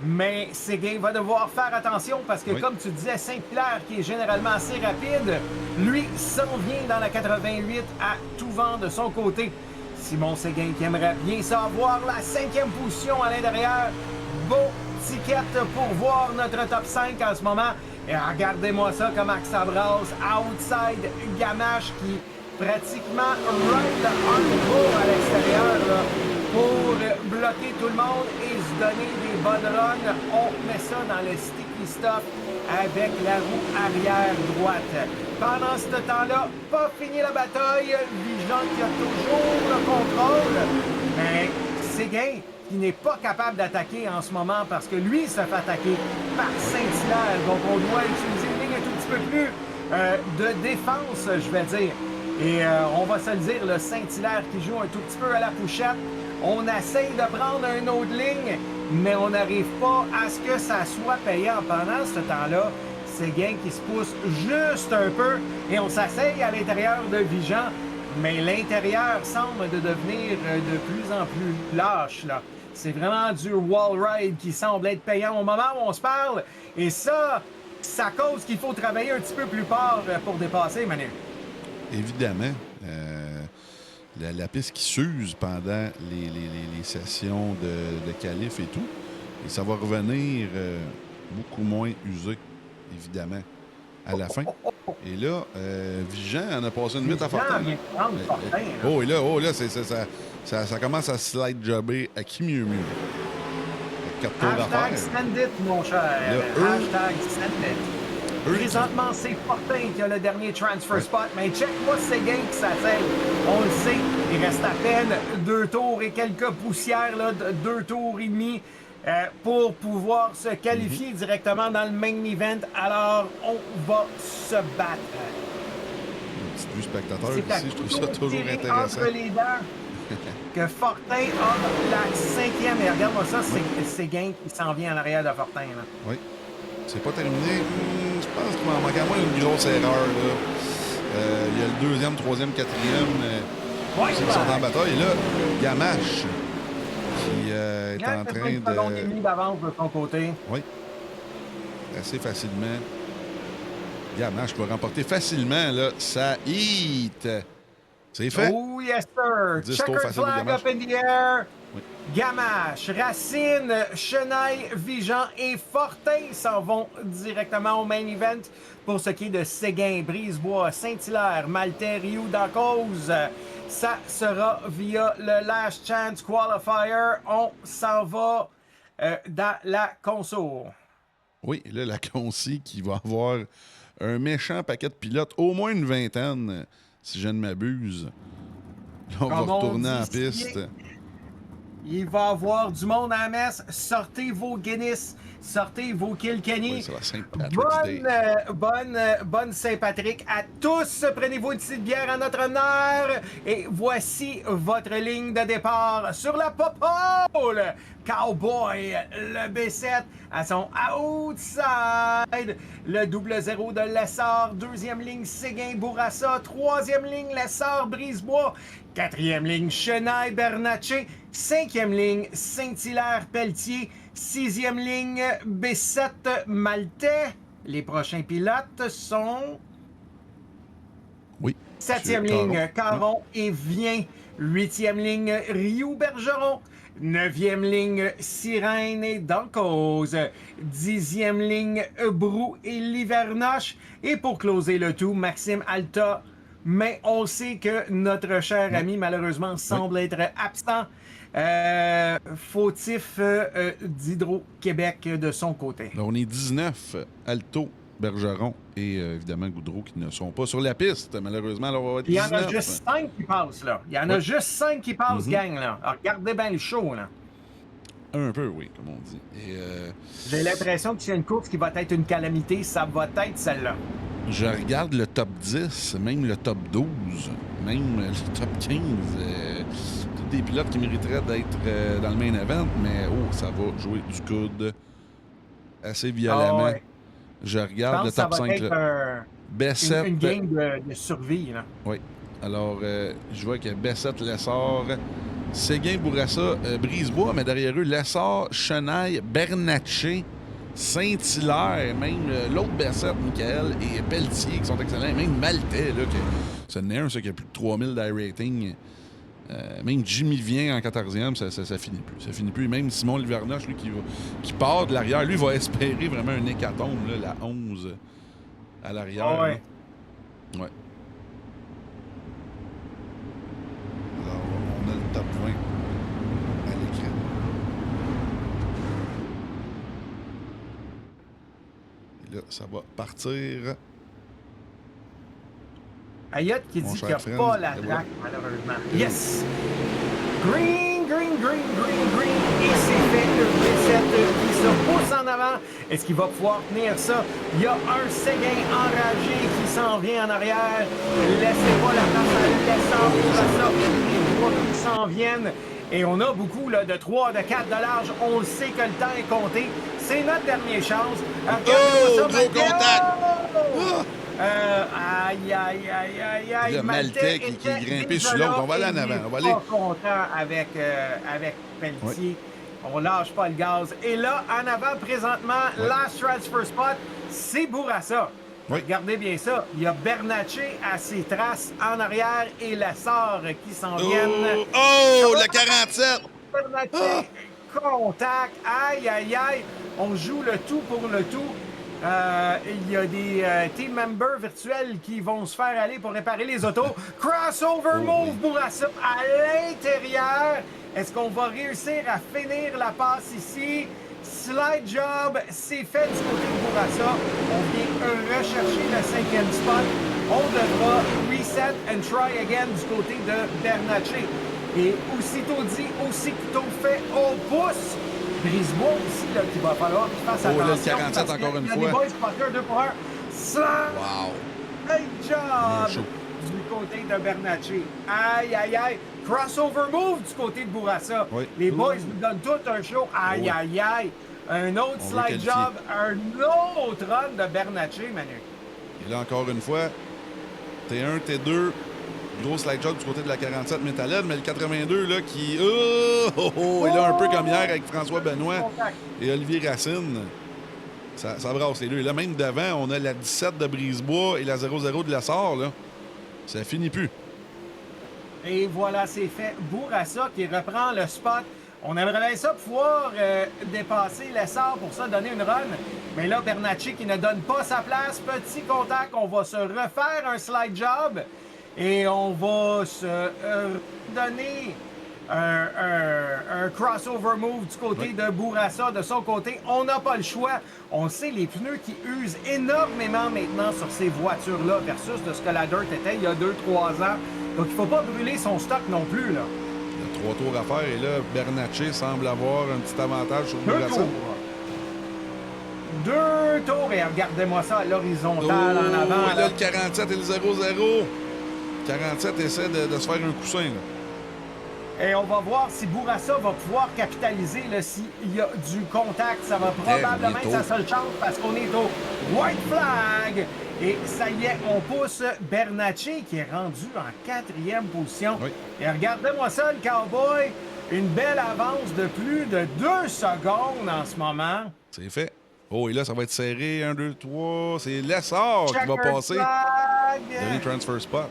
Mais Séguin va devoir faire attention parce que, comme tu disais, Saint-Hilaire, qui est généralement assez rapide, lui s'en vient dans la 88 à tout vent de son côté. Simon Séguin qui aimerait bien savoir la 5e position à l'intérieur. Beau ticket pour voir notre top 5 en ce moment. Et regardez-moi ça comme ça brasse. Outside Gamache qui pratiquement ride hardcore à l'extérieur là, pour bloquer tout le monde et se donner des bonnes runs. On met ça dans le sticky stop avec la roue arrière droite. Pendant ce temps-là, pas fini la bataille. Vigeant qui a toujours le contrôle. Mais Séguin qui n'est pas capable d'attaquer en ce moment parce que lui se fait attaquer par Saint-Hilaire. Donc on doit utiliser une ligne un tout petit peu plus de défense, je vais dire. Et on va se le dire, le Saint-Hilaire qui joue un tout petit peu à la pouchette. On essaye de prendre une autre ligne, mais on n'arrive pas à ce que ça soit payant. Pendant ce temps-là, Séguin qui se pousse juste un peu et on s'essaye à l'intérieur de Vigeant, mais l'intérieur semble de devenir de plus en plus lâche, là. C'est vraiment du wall ride qui semble être payant au moment où on se parle. Et ça cause qu'il faut travailler un petit peu plus fort pour dépasser, Manu. Évidemment, la piste qui s'use pendant les sessions de qualif et tout, et ça va revenir beaucoup moins usé, évidemment, à la fin. Et là, Vigeant en a passé une mythe à Fortin. Oh, et là, ça commence à slide jobber à qui mieux. 4 tours d'affaires. Hashtag send it, mon cher. Hashtag send it. Présentement, c'est Fortin qui a le dernier transfer spot, mais check-moi Séguin qui s'asseye. On le sait, il reste à peine 2 tours et quelques poussières, là, 2 tours et demi pour pouvoir se qualifier directement dans le main event. Alors, on va se battre. Un petit vue spectateur ici, je trouve ça toujours intéressant. Entre les dents que Fortin a la 5e. Et regarde-moi ça, c'est Séguin qui s'en vient en arrière de Fortin. Là. Oui. C'est pas terminé. Je pense qu'il m'en manque à moi une grosse erreur. Là. Il y a le 2e, 3e, 4e. Qui sont en bataille. Et là, Gamache qui est en train de... d'avance de son côté. Oui. Assez facilement. Gamache va remporter facilement là, sa heat. C'est fait. Oh yes, sir. Checkered flag up in the air. Oui. Gamache, Racine, Chenay, Vigeant et Fortin s'en vont directement au main event pour ce qui est de Séguin, Brisebois, Saint-Hilaire, Maltais, Rioux dans cause. Ça sera via le Last Chance Qualifier. On s'en va dans la console. Oui, là, la conci qui va avoir un méchant paquet de pilotes, au moins une vingtaine, si je ne m'abuse. Là, on va retourner en piste. Il va y avoir du monde à la messe. Sortez vos Guinness, sortez vos Kilkenny. Oui, c'est la Saint-Patrick's Day. Bonne Saint-Patrick à tous. Prenez-vous une petite bière en notre honneur. Et voici votre ligne de départ sur la Popole. Cowboy, le B7 à son outside. Le double zéro de Lessard. 2e ligne, Séguin, Bourassa. 3e ligne, Lessard, Brisebois. 4e ligne, Chenay, Bernatchez. 5e ligne, Saint-Hilaire, Pelletier. 6e ligne, B7, Maltais. Les prochains pilotes sont... Oui. 7e ligne, Caron et Vien. 8e ligne, Rioux, Bergeron. 9e ligne, Sirène et Dancause. 10e ligne, Brou et Livernoche. Et pour closer le tout, Maxime Alta. Mais on sait que notre cher ami, malheureusement, semble être absent. Fautif d'Hydro-Québec de son côté. Là, on est 19, Alto, Bergeron et évidemment Goudreau qui ne sont pas sur la piste, malheureusement. Alors, on va être 19. Il y en a juste 5 qui passent, là. Il y en a juste 5 qui passent, gang, là. Alors, regardez bien le show, là. Un peu, oui, comme on dit. Et J'ai l'impression que s'il y a une course qui va être une calamité, ça va être celle-là. je regarde le top 10, même le top 12, même le top 15. Tous des pilotes qui mériteraient d'être dans le main event, mais ça va jouer du coude assez violemment. Ouais. Je Je regarde pense le que ça top va 5. être Bessette. une game de survie. Là. Oui. Alors, je vois que Bessette, Lessard, Séguin, Bourassa, Brisebois, mais derrière eux, Lessard, Chenaille, Bernatchez, Saint-Hilaire, même l'autre Bessette, Michael, et Pelletier, qui sont excellents. Même Maltais, là, ça n'est un, ça, qui a plus de 3000 rating. Même Jimmy vient en 14e, ça finit plus. Ça finit plus. Même Simon Livernoche, lui, qui part de l'arrière, lui, va espérer vraiment un hécatombe, là, la 11 à l'arrière. Oh, ouais. Ouais. Alors, on a le top 20 à l'écran. Et là, ça va partir. Ayotte qui Mon dit qu'il cher n'y a Friends, pas la et track, voilà. malheureusement. Yes! Green, green, green, green, green. Et c'est fait le V7 qui se pousse en avant. Est-ce qu'il va pouvoir tenir ça? Il y a un Séguin enragé qui s'en vient en arrière. Laissez pas la place à Lessard pour ça. Les trois qui s'en viennent. Et on a beaucoup là, de 3, de 4 de large. On le sait que le temps est compté. C'est notre dernière chance. Regardez-moi ça, gros contact! Oh! Aïe, aïe, aïe, aïe, aïe. Le Maltais qui est grimpé sur l'autre. On va aller en avant. On va aller. Pas content avec Pelletier. On lâche pas le gaz. Et là, en avant, présentement, last transfer spot, c'est Bourassa. Oui. Regardez bien ça. Il y a Bernatchez à ses traces en arrière et Lessard qui s'en viennent. Oh, le 47! Bernatchez, contact. Aïe, aïe, aïe. On joue le tout pour le tout. Il y a des team members virtuels qui vont se faire aller pour réparer les autos. Crossover move Bourassa à l'intérieur. Est-ce qu'on va réussir à finir la passe ici? Slide job, c'est fait du côté de Bourassa. On vient rechercher le 5e spot. On devra reset and try again du côté de Bernatchez. Et aussitôt dit, aussitôt fait, on pousse. Brisebois aussi, là, qu'il va falloir qu'il fasse attention. Là, le 47 encore une fois. Il y a des boys qui vont faire 2 pour 1. Slam! Wow! Great job! Du côté de Bernatchez. Aïe, aïe, aïe. Crossover move du côté de Bourassa. Oui. Les boys nous donnent tout un show. Aïe, aïe, aïe. Un autre slide job. Un autre run de Bernatchez, Manu. Et là, encore une fois, T1, T2, gros slide job du côté de la 47 Metalhead, mais le 82, là, qui... et là, un peu comme hier avec François Benoît et Olivier Racine. Ça brasse les deux. Et là, même devant, on a la 17 de Brisebois et la 0-0 de Lessard, là. Ça finit plus. Et voilà, c'est fait. Bourassa qui reprend le spot. On aimerait bien ça pouvoir dépasser Lessard pour ça, donner une run. Mais là, Bernatchez qui ne donne pas sa place. Petit contact, on va se refaire un slide job. Et on va se donner un crossover move du côté de Bourassa. De son côté, on n'a pas le choix. On sait les pneus qui usent énormément maintenant sur ces voitures-là versus de ce que la Dirt était il y a 2-3 ans. Donc, il ne faut pas brûler son stock non plus, là. Il y a 3 tours à faire et là, Bernatchez semble avoir un petit avantage sur Bourassa. 2 tours. Et regardez-moi ça à l'horizontale en avant. Et là, le 47 et le 0-0. 47 essaie de se faire un coussin, là. Et on va voir si Bourassa va pouvoir capitaliser s'il y a du contact. Ça va probablement être sa seule chance parce qu'on est au white flag. Et ça y est, on pousse Bernatchez qui est rendu en 4e position. Oui. Et regardez-moi ça, le cowboy. Une belle avance de plus de 2 secondes en ce moment. C'est fait. Oh, et là, ça va être serré. 1, 2, 3. C'est Lessard qui va passer. Dernier transfer spot.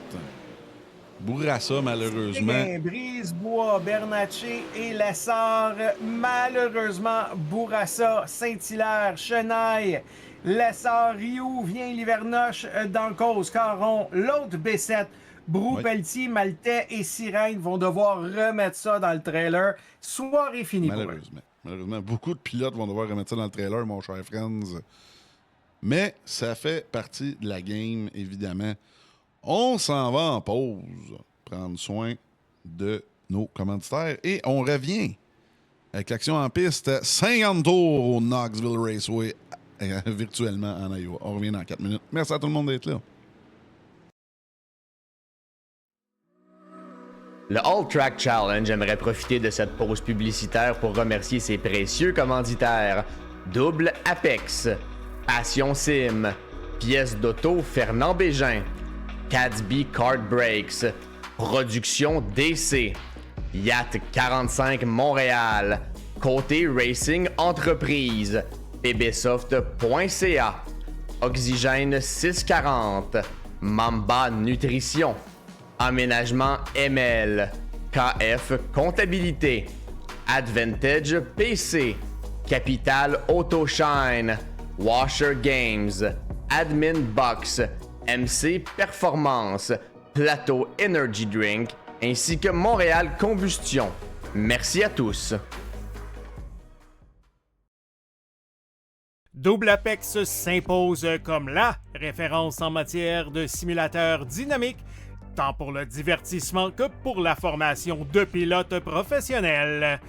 Bourassa, malheureusement. Brisebois, Bernatchez et Lessard. Malheureusement, Bourassa, Saint-Hilaire, Chenaille, Lessard, Rioux, vient Livernoche dans le cause. Caron, l'autre B7, Brou, Pelletier, Maltais et Sirène vont devoir remettre ça dans le trailer. Soirée finie. Malheureusement. Malheureusement, beaucoup de pilotes vont devoir remettre ça dans le trailer, mon cher Friends. Mais ça fait partie de la game, évidemment. On s'en va en pause, prendre soin de nos commanditaires et on revient avec l'action en piste, 50 tours au Knoxville Raceway, virtuellement en Iowa. On revient dans 4 minutes. Merci à tout le monde d'être là. Le All Track Challenge aimerait profiter de cette pause publicitaire pour remercier ses précieux commanditaires. Double Apex, Passion Sim, Pièces d'auto Fernand Bégin, Cadsby Kart Brakes, Production DC, Yacht 45 Montréal, Côté Racing Entreprise, pbsoft.ca, Oxygène 640, Mamba Nutrition, Aménagement ML, KF Comptabilité, Advantage PC, Capital Autoshine, Washer Games, Admin Box, MC Performance, Plateau Energy Drink, ainsi que Montréal Combustion. Merci à tous. Double Apex s'impose comme la référence en matière de simulateurs dynamiques, tant pour le divertissement que pour la formation de pilotes professionnels.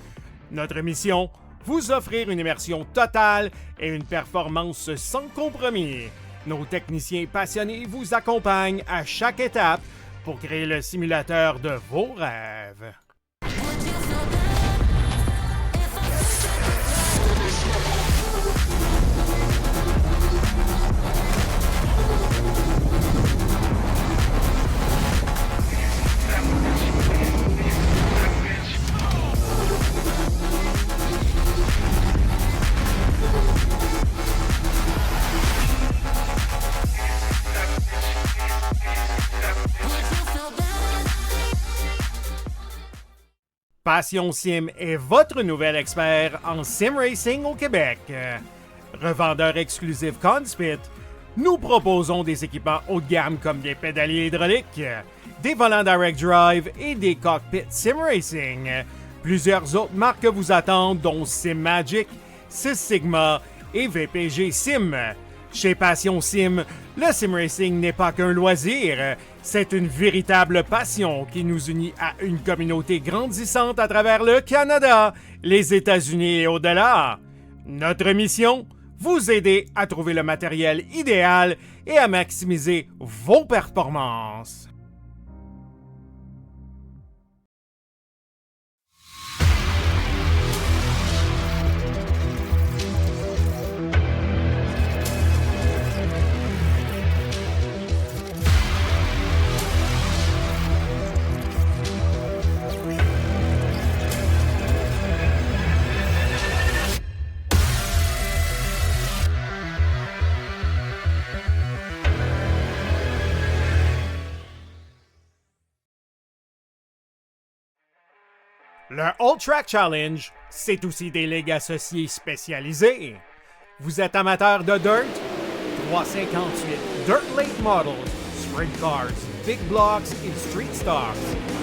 Notre mission, vous offrir une immersion totale et une performance sans compromis. Nos techniciens passionnés vous accompagnent à chaque étape pour créer le simulateur de vos rêves. Passion Sim est votre nouvel expert en sim racing au Québec. Revendeur exclusif Conspit, nous proposons des équipements haut de gamme comme des pédaliers hydrauliques, des volants direct drive et des cockpits sim racing. Plusieurs autres marques vous attendent, dont SimMagic, Six Sigma et VPG Sim. Chez Passion Sim, le sim racing n'est pas qu'un loisir, c'est une véritable passion qui nous unit à une communauté grandissante à travers le Canada, les États-Unis et au-delà. Notre mission, vous aider à trouver le matériel idéal et à maximiser vos performances. Le All Track Challenge, c'est aussi des ligues associées spécialisées. Vous êtes amateur de dirt? 358 Dirt Late Models, Sprint Cars, Big Blocks et Street Stocks.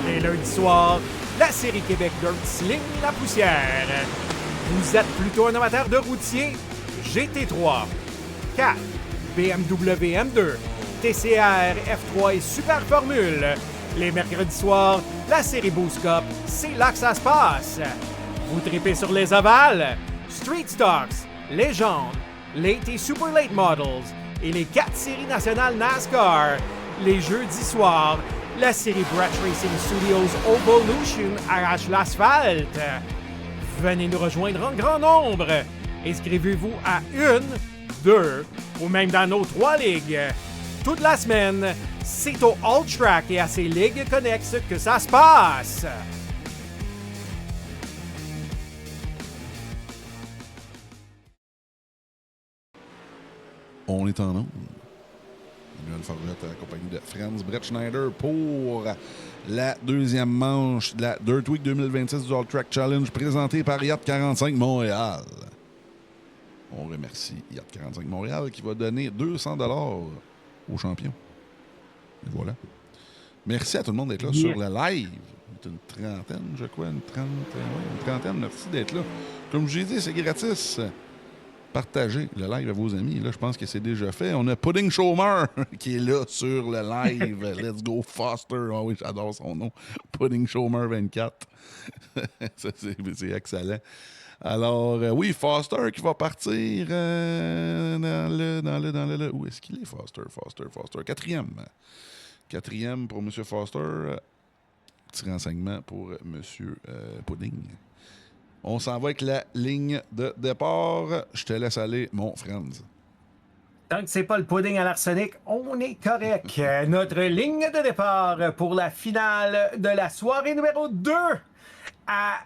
Les lundis soirs, la série Québec Dirt sling la poussière. Vous êtes plutôt un amateur de routier? GT3, 4, BMW M2, TCR, F3 et Super Formule. Les mercredis soirs, la série Boost Cup, c'est là que ça se passe. Vous tripez sur les ovales? Street Stocks, Légende, Late et Super Late Models et les 4 séries nationales NASCAR. Les jeudis soirs, la série Brett Racing Studios Evolution arrache l'asphalte. Venez nous rejoindre en grand nombre. Inscrivez-vous à 1, 2 ou même dans nos 3 ligues. Toute la semaine, c'est au All Track et à ses ligues connexes que ça se passe. On est en onde. Manuel Fargette accompagné de Franz Brettschneider pour la deuxième manche de la Dirt Week 2026 du All Track Challenge présenté par Yacht 45 Montréal. On remercie Yacht 45 Montréal qui va donner 200 $ aux champions. Et voilà. Merci à tout le monde d'être là sur le live. C'est une trentaine, je crois, une trentaine. Merci d'être là. Comme je l'ai dit, c'est gratis. partagez le live à vos amis. Là, je pense que c'est déjà fait. On a Pudding Shomer qui est là sur le live. Let's go Foster. Ah oui, j'adore son nom. Pudding Shomer 24. Ça, c'est excellent. Alors, oui, Foster qui va partir dans le... Où est-ce qu'il est, Foster? Quatrième pour M. Foster. Petit renseignement pour M. Pudding. On s'en va avec la ligne de départ. Je te laisse aller, mon Franz. Tant que c'est pas le pudding à l'arsenic, on est correct. Notre ligne de départ pour la finale de la soirée numéro 2 à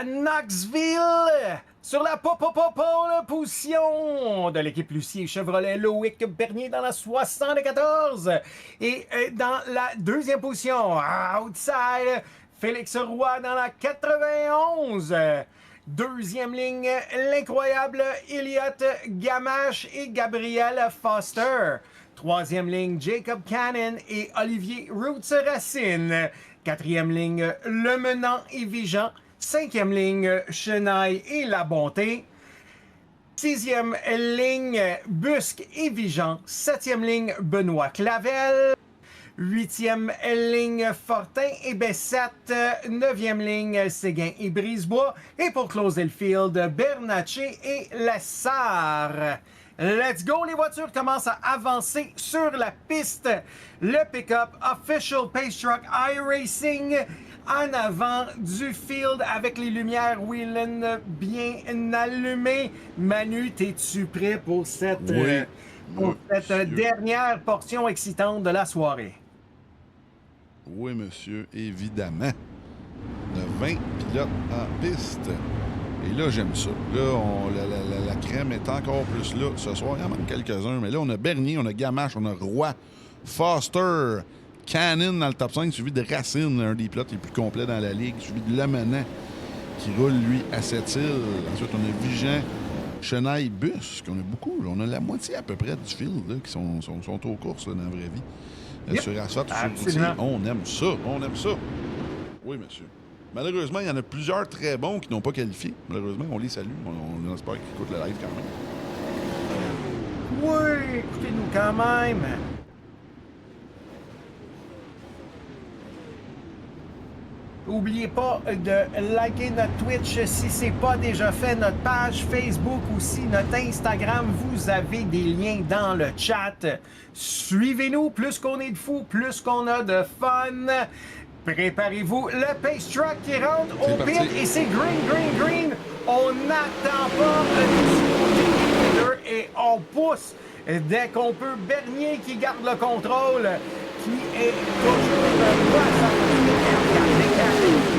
Knoxville, sur la pole position de l'équipe Lucier Chevrolet Loïc Bernier dans la 74. Et dans la deuxième position, outside, Félix Roy dans la 91. Deuxième ligne, l'incroyable Elliott Gamache et Gabriel Foster. Troisième ligne, Jacob Cannon et Olivier Roots Racine. Quatrième ligne, Le Menant et Vigeant. Cinquième ligne, Chenaille et La Bonté. Sixième ligne, Busque et Vigeant. Septième ligne, Benoît Clavel. Huitième ligne, Fortin et Bessette. Neuvième ligne, Séguin et Brisebois. Et pour closer le field, Bernatchez et Lessard. Let's go, les voitures commencent à avancer sur la piste. Le pick-up Official Pace Truck iRacing en avant du field avec les lumières Whelen bien allumées. Manu, es-tu prêt pour cette dernière portion excitante de la soirée? Oui, monsieur, évidemment. On a 20 pilotes en piste. Et là, j'aime ça. Là, la crème est encore plus là ce soir. Il y en manque quelques-uns. Mais là, on a Bernier, on a Gamache, on a Roy, Foster, Cannon dans le top 5, suivi de Racine, un des pilotes les plus complets dans la ligue, suivi de Lemenant, qui roule, lui, à Sept-Îles. Ensuite, on a Vigeant, Chenaille, Busque. On a beaucoup. Là. On a la moitié à peu près du field là, qui sont aux courses là, dans la vraie vie. Yep. Sur asphalte, sur routier. On aime ça. On aime ça. Oui, monsieur. Malheureusement, il y en a plusieurs très bons qui n'ont pas qualifié. Malheureusement, on les salue. On espère qu'ils écoutent le live quand même. Oui, écoutez-nous quand même. N'oubliez pas de liker notre Twitch si ce n'est pas déjà fait, notre page Facebook aussi, notre Instagram. Vous avez des liens dans le chat. Suivez-nous. Plus qu'on est de fous, plus qu'on a de fun. Préparez-vous. Le Pace Truck qui rentre au pit et c'est green. On n'attend pas du leader et on pousse dès qu'on peut. Bernier qui garde le contrôle, qui est toujours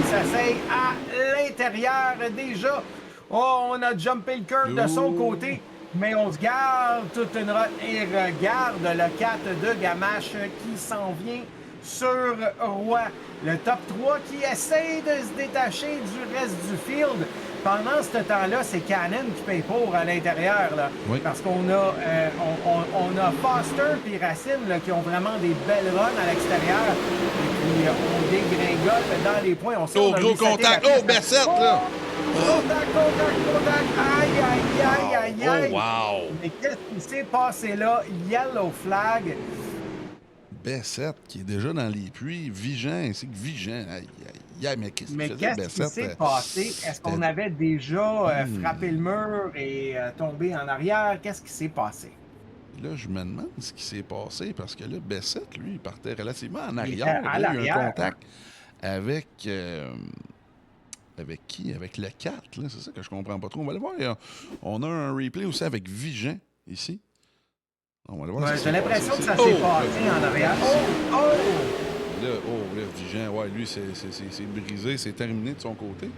qui s'essaye à l'intérieur déjà. Oh, on a jumpé le curve de son côté, mais on se garde toute une route et regarde le 4 de Gamache qui s'en vient sur Roy. Le top 3 qui essaye de se détacher du reste du field. Pendant ce temps-là, c'est Cannon qui paye pour à l'intérieur. Là, oui. Parce qu'on a, on a Foster et Racine là, qui ont vraiment des belles runs à l'extérieur. Et puis, on dégringole dans les points. On sait, oh, gros contact. Oh, Bessette, là! Contact. Aïe. Oh, wow! Mais qu'est-ce qui s'est passé là? Yellow flag. Bessette qui est déjà dans les puits. Vigeant ainsi que Vigeant. Mais qu'est-ce qui s'est passé? Est-ce qu'on avait déjà frappé le mur et tombé en arrière? Qu'est-ce qui s'est passé? Là, je me demande ce qui s'est passé parce que là, Bessette, lui, il partait relativement en arrière. Il a eu un contact avec... avec qui? Avec le 4, là. C'est ça que je comprends pas trop. On va aller voir. On a un replay aussi avec Vigeant, ici. On va aller voir j'ai l'impression que ça s'est passé en arrière. Là, Vigeant, ouais, lui, c'est brisé, c'est terminé de son côté.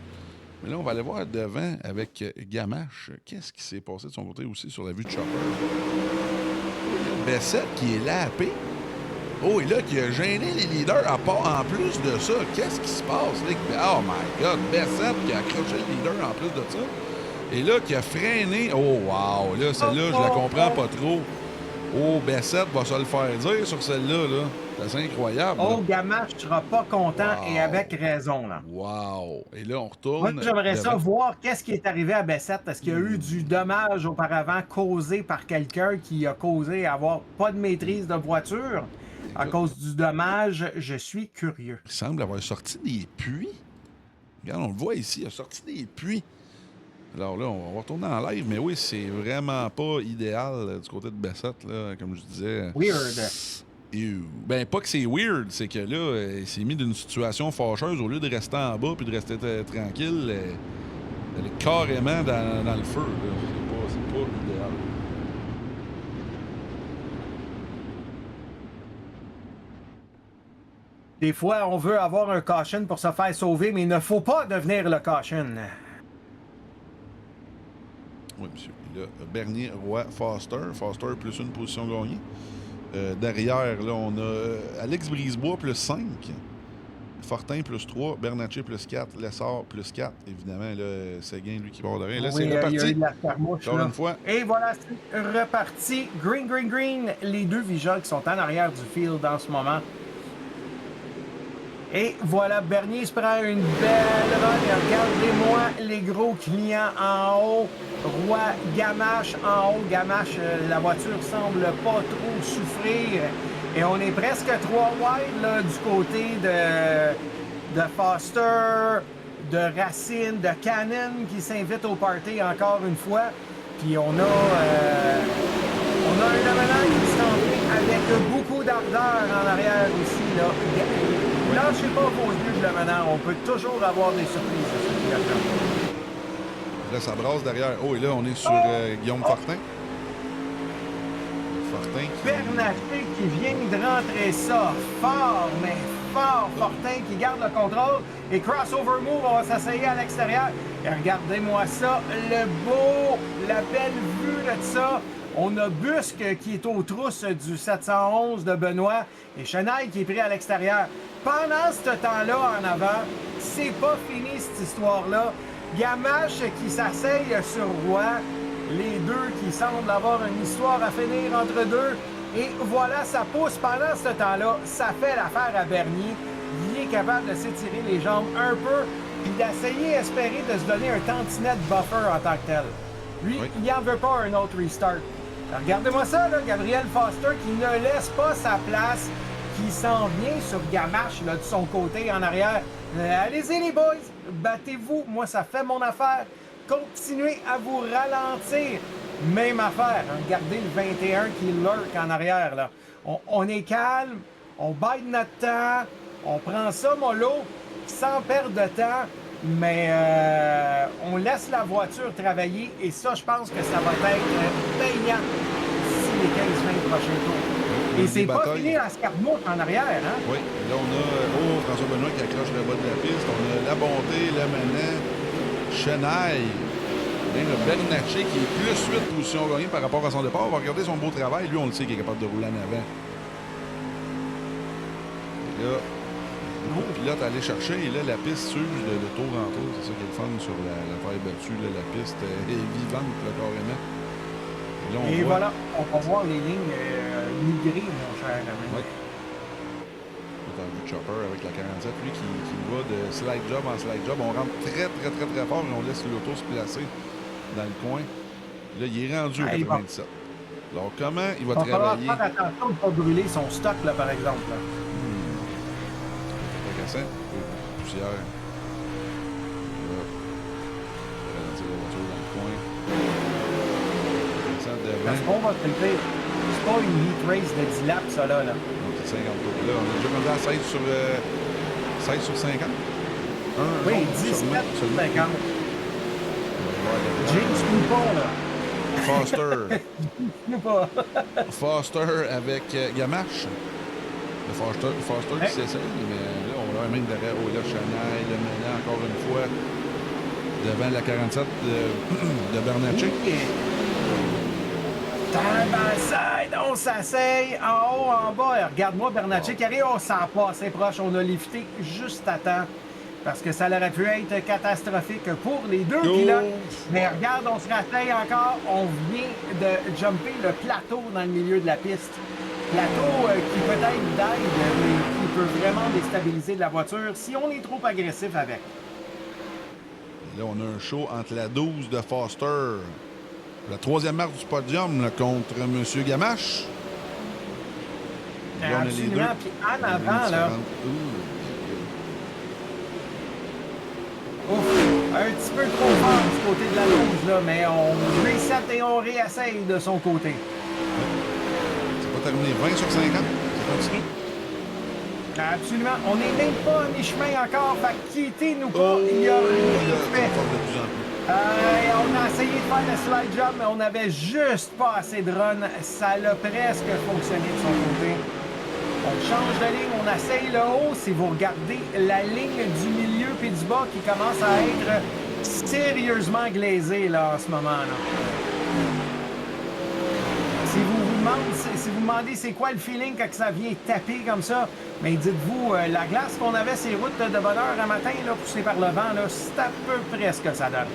Mais là, on va aller voir devant avec Gamache. Qu'est-ce qui s'est passé de son côté aussi sur la vue de Chopper? Bessette qui est lapé. Oh, et là, qui a gêné les leaders en plus de ça. Qu'est-ce qui se passe? Là? Oh my God! Bessette qui a accroché le leader en plus de ça. Et là, qui a freiné. Oh, wow! Là, celle-là, je la comprends pas trop. Oh, Bessette va se le faire dire sur celle-là. Là. C'est incroyable. Oh, Gamache sera pas content et avec raison, là. Wow! Et là, on retourne. Moi, j'aimerais ça voir qu'est-ce qui est arrivé à Bessette. Est-ce qu'il y a eu du dommage auparavant causé par quelqu'un qui a causé avoir pas de maîtrise de voiture à cause du dommage? Je suis curieux. Il semble avoir sorti des puits. Regarde, on le voit ici, il a sorti des puits. Alors là, on va retourner en live, mais oui, c'est vraiment pas idéal du côté de Bessette, là, comme je disais. Weird. Ben, pas que c'est weird, c'est que là, il s'est mis d'une situation fâcheuse. Au lieu de rester en bas puis de rester tranquille, elle est carrément dans le feu. C'est pas idéal. Des fois, on veut avoir un caution pour se faire sauver, mais il ne faut pas devenir le caution. Oui, monsieur. Et là, Bernier, Roy, Foster. Foster plus une position gagnée. Derrière, là, on a Alex Brisebois plus 5. Fortin plus 3. Bernatchez plus 4. Lessard plus 4. Évidemment, là, Séguin, lui, qui part de rien. Là, oui, c'est reparti. Il y a eu de la fermouche, encore une fois. Et voilà, c'est reparti. Green. Les deux Vigia qui sont en arrière du field en ce moment. Et voilà, Bernier se prend une belle run. Et regardez-moi les gros clients en haut. Roy, Gamache en haut. Gamache, la voiture semble pas trop souffrir. Et on est presque 3 wide là, du côté de Foster, de Racine, de Cannon qui s'invite au party encore une fois. Puis on a un Lemonade qui s'en vient avec beaucoup d'ardeur en arrière aussi. Là. Lâchez pas vos yeux de Lemonade. On peut toujours avoir des surprises à ce pilote-là. Là, ça brasse derrière. Oh, et là, on est sur Guillaume Fortin. Fortin qui... Bernatchez qui vient de rentrer ça fort, mais fort. Fortin qui garde le contrôle. Et crossover move, on va s'asseoir à l'extérieur. Et regardez-moi ça, la belle vue de ça. On a Busque qui est aux trousses du 711 de Benoît et Chenaille qui est pris à l'extérieur. Pendant ce temps-là, en avant, c'est pas fini cette histoire-là. Gamache qui s'asseye sur Roy. Les deux qui semblent avoir une histoire à finir entre deux. Et voilà, ça pousse pendant ce temps-là. Ça fait l'affaire à Bernier. Il est capable de s'étirer les jambes un peu puis d'essayer, espérer de se donner un tantinet buffer en tant que tel. Lui, il n'en veut pas un autre restart. Alors, regardez-moi ça, là, Gabriel Foster qui ne laisse pas sa place, qui s'en vient sur Gamache là, de son côté en arrière. Allez-y les boys, battez-vous, moi ça fait mon affaire. Continuez à vous ralentir. Même affaire, hein. Regardez le 21 qui lurk en arrière. Là. On est calme, on bide notre temps, on prend ça mollo, sans perdre de temps, mais on laisse la voiture travailler et ça, je pense que ça va être payant d'ici les 15-20 prochains tours. Et c'est pas fini en escarmouche en arrière, hein? Oui, là on a François Benoît qui accroche le bas de la piste. On a La Bonté, Le Manet, Chenaille. Même le Bernatchez qui est plus 8 positions gagnées par rapport à son départ. On va regarder son beau travail. Lui, on le sait qu'il est capable de rouler en avant. Et là, le pilote allait chercher. Et là, la piste s'use de tour en tour. C'est ça qui est le fun sur la taille battue. Là, la piste est vivante, là, carrément. Et, là, on voit... voilà, on va voir les lignes migrer, mon cher ami. Oui. Dans le chopper avec la 47, lui qui va de slide job en slide job. On rentre très fort et on laisse l'auto se placer dans le coin. Là, il est rendu au 97. Alors, comment il va travailler? Il va falloir faire attention de ne pas brûler son stock, là, par exemple. Là. Intéressant. Poussière. Là. Ralentir la voiture dans le coin. Parce qu'on va te le dire, c'est pas une heat race de 10 laps, ça, là. Donc, c'est 50 tours. Là, on a déjà commencé à 16 sur 50. Oui, 17 sur 50. James Coupon, là. Foster. pas. Foster avec Gamache. Le Foster qui s'essaye, mais là, on a même derrière. Oh, là, Chanel, Le Menet, encore une fois, devant la 47 de Bernatchez. On s'asseye en haut, en bas. Et regarde-moi, Bernatchez qui arrive, on s'en passe proche. On a lifté juste à temps. Parce que ça aurait pu être catastrophique pour les deux pilotes. Mais regarde, on se rasseye encore. On vient de jumper le plateau dans le milieu de la piste. Plateau qui peut-être d'aide, mais qui peut vraiment déstabiliser de la voiture si on est trop agressif avec. Et là, on a un show entre la 12 de Foster. La troisième marque du podium là, contre M. Gamache. Là, on a les deux. Absolument. Puis en avant, là, ouf, un petit peu trop fort du côté de la 12, là, mais on reset et on réessaye de son côté. C'est pas terminé. 20 sur 50. Ça continue. Absolument. On n'est même pas à mi-chemin encore. Fait que quittez-nous pas. Il y a rien Ça fait. force de plus en plus. On a essayé de faire le slide job, mais on avait juste pas assez de run. Ça a presque fonctionné de son côté. On change de ligne, on essaye le haut. Si vous regardez la ligne du milieu puis du bas qui commence à être sérieusement glaisée là, en ce moment-là. Si vous demandez c'est quoi le feeling quand ça vient taper comme ça, mais dites-vous, la glace qu'on avait ces routes de bonheur un matin, là, poussée par le vent, là, c'est à peu près ce que ça donne.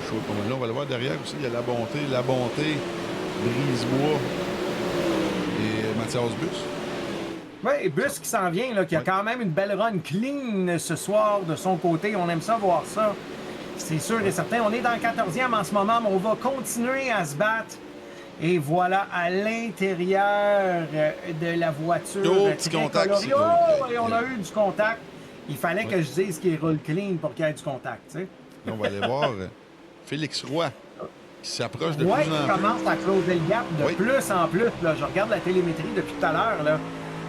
Chaud comme là, on va le voir derrière aussi. Il y a la bonté, Brisebois et Mathias Bus. Oui, Bus qui s'en vient, là, qui a quand même une belle run clean ce soir de son côté. On aime ça voir ça. C'est sûr et certain. On est dans le 14e en ce moment, mais on va continuer à se battre. Et voilà, à l'intérieur de la voiture. Petit contact. Oh, et on a eu du contact. Il fallait que je dise qu'il roule clean pour qu'il y ait du contact. Tu sais. Là, on va aller voir Félix Roy qui s'approche de plus en Ouais, plus. qui commence à closer le gap de plus en plus. Là. Je regarde la télémétrie depuis tout à l'heure. Là.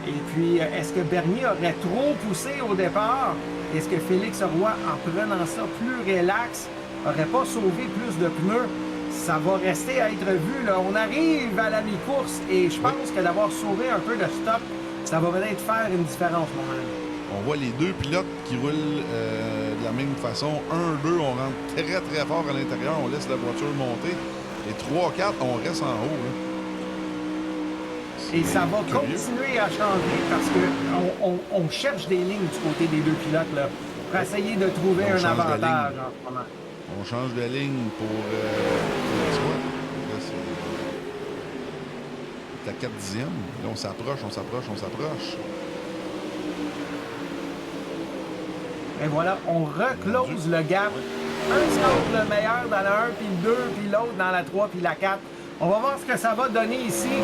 Et puis, est-ce que Bernier aurait trop poussé au départ? Est-ce que Félix Roy, en prenant ça plus relax, n'aurait pas sauvé plus de pneus? Ça va rester à être vu. Là. On arrive à la mi-course et je pense que d'avoir sauvé un peu de stock, ça va peut-être faire une différence, mon ami. On voit les deux pilotes qui roulent de la même façon. 1, 2, on rentre très très fort à l'intérieur, on laisse la voiture monter. Et 3, 4, on reste en haut. Là. Et ça va curieux. continuer à changer parce qu'on cherche des lignes du côté des deux pilotes là, pour essayer de trouver un avantage en ce moment. On change de ligne pour François. Là, c'est la 4 dixième. Là, on s'approche. Et voilà, on reclose le gap. Un semble le meilleur dans la 1, puis le 2, puis l'autre dans la 3, puis la 4. On va voir ce que ça va donner ici.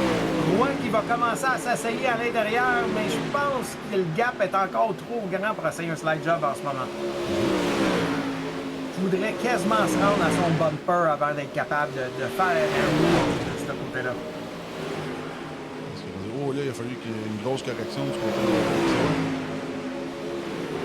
Roy qui va commencer à s'asseyer à l'intérieur, mais je pense que le gap est encore trop grand pour essayer un slide job en ce moment. Je voudrais quasiment se rendre à son bumper avant d'être capable de faire un move de ce côté-là. Oh là, il a fallu qu'il y ait une grosse correction du côté de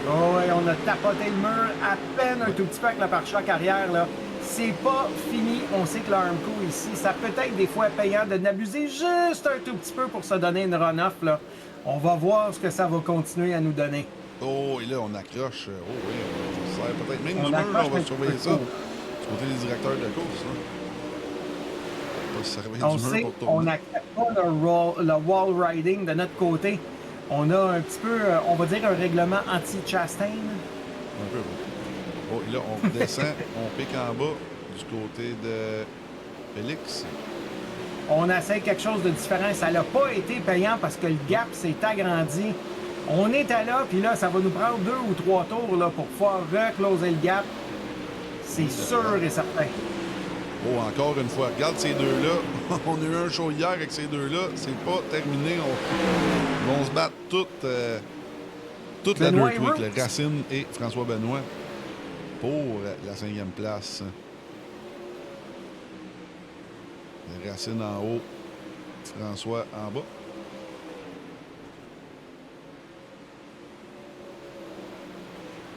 Oh, et on a tapoté le mur à peine un tout petit peu avec le pare-choc arrière, là. C'est pas fini. On sait que le Armco ici, ça peut être des fois payant de n'abuser juste un tout petit peu pour se donner une run-off, là. On va voir ce que ça va continuer à nous donner. Oh, et là, on accroche. Oh oui, on se sert peut-être même du mur, là, on va surveiller ça. Du côté des directeurs de course, là. On va se servir On du mur sait pour tourner. qu'on n'accepte pas le wall riding de notre côté. On a un petit peu, on va dire, un règlement anti-Chastain. Un peu, oui. Oh, et là, on descend, on pique en bas du côté de Félix. On essaie quelque chose de différent. Ça n'a pas été payant parce que le gap s'est agrandi. On est à là, puis là, ça va nous prendre 2 ou 3 tours là, pour pouvoir recloser le gap. C'est sûr et certain. Oh, encore une fois, regarde ces deux-là. On a eu un show hier avec ces deux-là. C'est pas terminé. Ils vont se battre toute la Benoît Dirt Week, le Racine et François Benoît, pour la 5e place. Le Racine en haut, François en bas.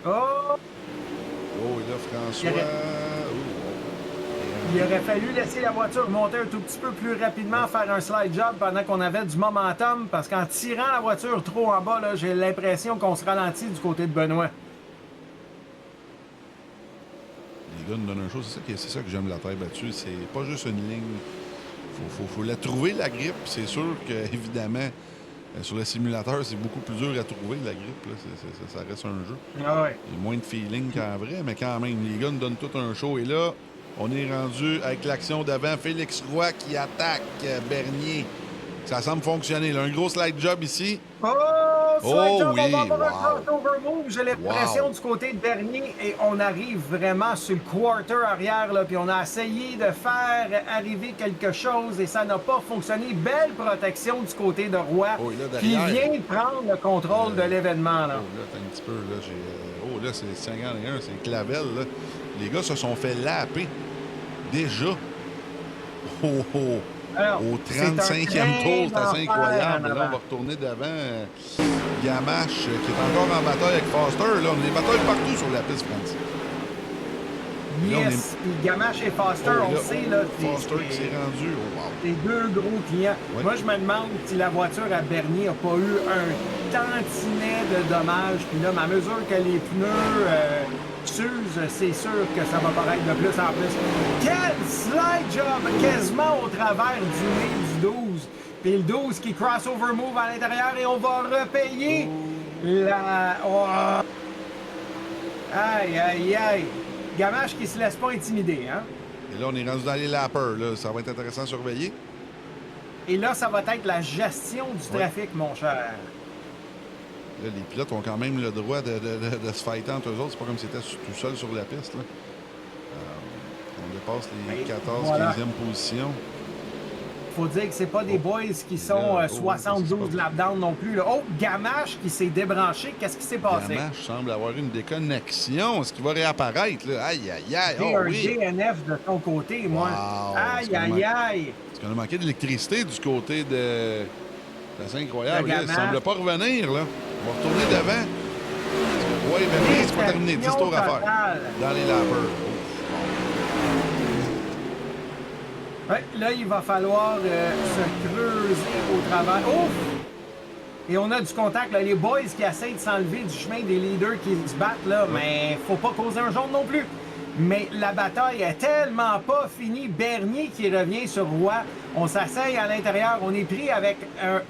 Oh! Oh, et là, François... Il aurait fallu laisser la voiture monter un tout petit peu plus rapidement, faire un slide job pendant qu'on avait du momentum, parce qu'en tirant la voiture trop en bas, là, j'ai l'impression qu'on se ralentit du côté de Benoît. Les gars nous donnent une chose, c'est ça que j'aime de la terre battue, c'est pas juste une ligne. Faut la trouver, la grippe. C'est sûr qu'évidemment, sur le simulateur, c'est beaucoup plus dur à trouver, la grippe. Là. Ça reste un jeu. Ah ouais. Il y a moins de feeling qu'en vrai, mais quand même, les gars nous donnent tout un show. Et là, On est rendu avec l'action d'avant. Félix Roy qui attaque Bernier. Ça semble fonctionner. Là, un gros slide job ici. Oh, slide job, oui, on va avoir un wow. crossover move. J'ai l'impression du côté de Bernier et on arrive vraiment sur le quarter arrière. Là, puis on a essayé de faire arriver quelque chose et ça n'a pas fonctionné. Belle protection du côté de Roy qui vient de prendre le contrôle de l'événement. Là. Oh, là, t'as un petit peu. Là, là c'est 51, c'est Clavel. Là. Les gars se sont fait laper. Déjà. Alors, au 35e tour, c'est assez incroyable. Là, on va retourner devant Gamache, qui est encore en bataille avec Foster. Là, on a des batailles partout sur la piste, Francis. Yes, puis Gamache et Foster, on le sait, là. Foster qui s'est rendu. Oh, wow. Les deux gros clients. Oui. Moi, je me demande si la voiture à Bernier n'a pas eu un tantinet de dommages. Puis là, à mesure que les pneus s'usent, c'est sûr que ça va paraître de plus en plus. Quel slide job! Quasiment au travers du nez du 12. Puis le 12 qui crossover move à l'intérieur et on va repayer la... Oh. Aïe, aïe, aïe. Gamache qui se laisse pas intimider, hein? Et là, on est rendu dans les lappers. Là. Ça va être intéressant à surveiller. Et là, ça va être la gestion du trafic, mon cher. Là, les pilotes ont quand même le droit de se fighter entre eux autres. C'est pas comme si c'était tout seul sur la piste. Là. On dépasse les 14-15e positions. Faut dire que c'est pas des boys qui sont 72 lap-down non plus. Là. Oh, Gamache qui s'est débranché. Qu'est-ce qui s'est passé? Gamache semble avoir une déconnexion. Est-ce qu'il va réapparaître? Là? Aïe, aïe, aïe. J'ai Oh, un oui. DNF de ton côté, moi. Wow. Aïe, aïe, aïe. Est-ce qu'on a manqué d'électricité du côté de... C'est assez incroyable. Là, il ne Gamache. semble pas revenir. Là. On va retourner devant. Oui, mais c'est pas terminé. 10 tours à faire. Dans les lappers. Ouais, là, il va falloir se creuser au travers. Ouf! Et on a du contact, là. Les boys qui essayent de s'enlever du chemin des leaders qui se battent, là, mais faut pas causer un jaune non plus. Mais la bataille est tellement pas finie. Bernier qui revient sur Roy. On s'asseye à l'intérieur. On est pris avec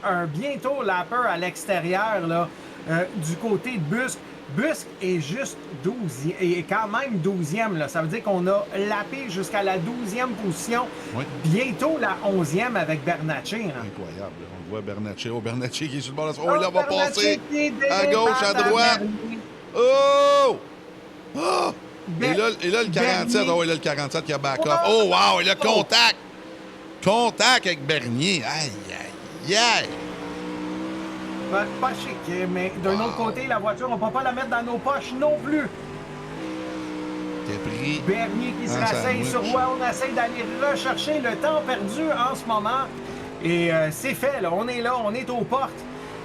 un bientôt lapper à l'extérieur, là, du côté de Busque. Busque est juste 12e, et quand même 12e. Là. Ça veut dire qu'on a lappé jusqu'à la 12e position. Oui. Bientôt la 11e avec Bernatchez. Hein. Incroyable. On voit Bernatchez. Oh, Bernatchez qui est sur le bord de la... Oh, là, on va Bernatchez passer à gauche, à droite. Bernier. Oh! Oh! Et là, le 47. Oh, et là, le 47 qui a back-off. Oh, wow! Et là, contact! Contact avec Bernier. Aïe, aïe, aïe! Pas chic, mais d'un autre côté, la voiture, on ne peut pas la mettre dans nos poches non plus. T'es pris. Bernier qui se rasseye sur Roy. On essaie d'aller rechercher le temps perdu en ce moment. Et c'est fait, là. On est là, on est aux portes.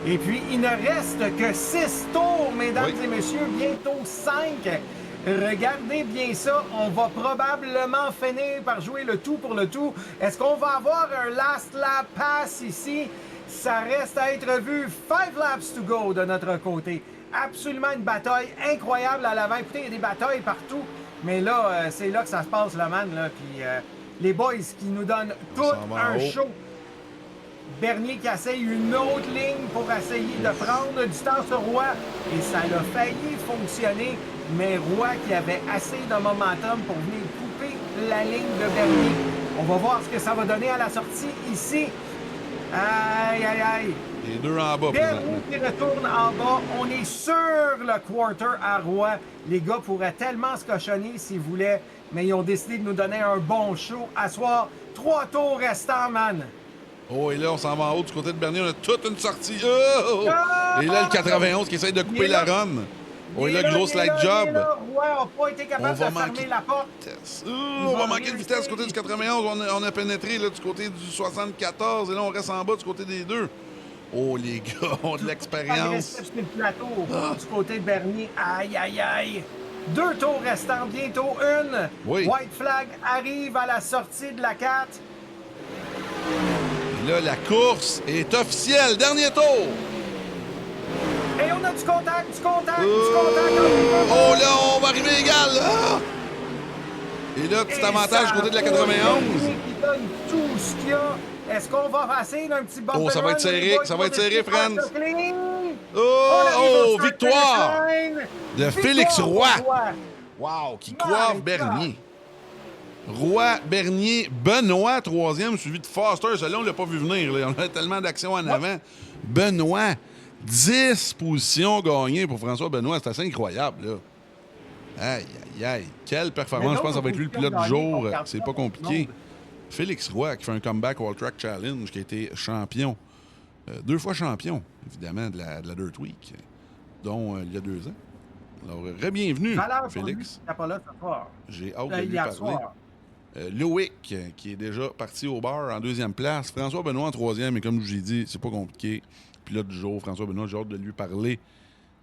Et puis, il ne reste que 6 tours, mesdames et messieurs, bientôt 5. Regardez bien ça, on va probablement finir par jouer le tout pour le tout. Est-ce qu'on va avoir un last lap pass ici? Ça reste à être vu. 5 laps to go de notre côté. Absolument une bataille incroyable à l'avant. Écoutez, il y a des batailles partout. Mais là, c'est là que ça se passe, le man. Là. Puis les boys qui nous donnent tout un show. Bernier qui essaye une autre ligne pour essayer de prendre du temps sur Roy. Et ça a failli fonctionner. Mais Roy qui avait assez de momentum pour venir couper la ligne de Bernier. On va voir ce que ça va donner à la sortie ici. Aïe, aïe, aïe. Les deux en bas. Bernier qui retourne en bas. On est sur le quarter à Roy. Les gars pourraient tellement se cochonner s'ils voulaient, mais ils ont décidé de nous donner un bon show. À soir, 3 tours restants, man. Oh, et là, on s'en va en haut du côté de Bernier. On a toute une sortie. Oh! Et là, le 91 qui essaye de couper la run. Oh, et là, gros slide job. Ouais, on n'a pas été capable de fermer la porte. On va manquer de vitesse du côté du 91. On a pénétré là, du côté du 74. Et là, on reste en bas du côté des deux. Oh, les gars ont de l'expérience. Agressif sur le plateau du côté de Bernier. Aïe, aïe, aïe. 2 tours restants, bientôt une. Oui. White flag arrive à la sortie de la 4. Et là, la course est officielle. Dernier tour. Et on a du contact, du contact. Oh là, on va arriver égal. Ah! Et là, petit avantage du côté de la 91. Qui donne tout ce qu'il y a. Est-ce qu'on va passer d'un petit bumper? Oh, ça va être serré, ça va être serré, Franz. Oh, victoire de Félix Roy. Roy. Wow, qui coiffe Bernier. Roy, Bernier, Benoît, troisième, suivi de Foster. Celui-là, on l'a pas vu venir. Là. On a tellement d'actions en avant. Benoît, 10 positions gagnées pour François Benoît. C'est assez incroyable, là. Aïe, aïe, aïe. Quelle performance. Je pense que ça va être lui le pilote du jour. C'est pas compliqué. Félix Roy, qui fait un comeback au All Track Challenge, qui a été champion. 2 fois champion, évidemment, de la Dirt Week, dont il y a 2 ans. Alors, bienvenue, Félix. Pas là ce soir. J'ai hâte de lui parler. Loïc, qui est déjà parti au bar en 2e place. François Benoît en 3e, et comme je vous ai dit, c'est pas compliqué. Pilote du jour, François Benoît, j'ai hâte de lui parler.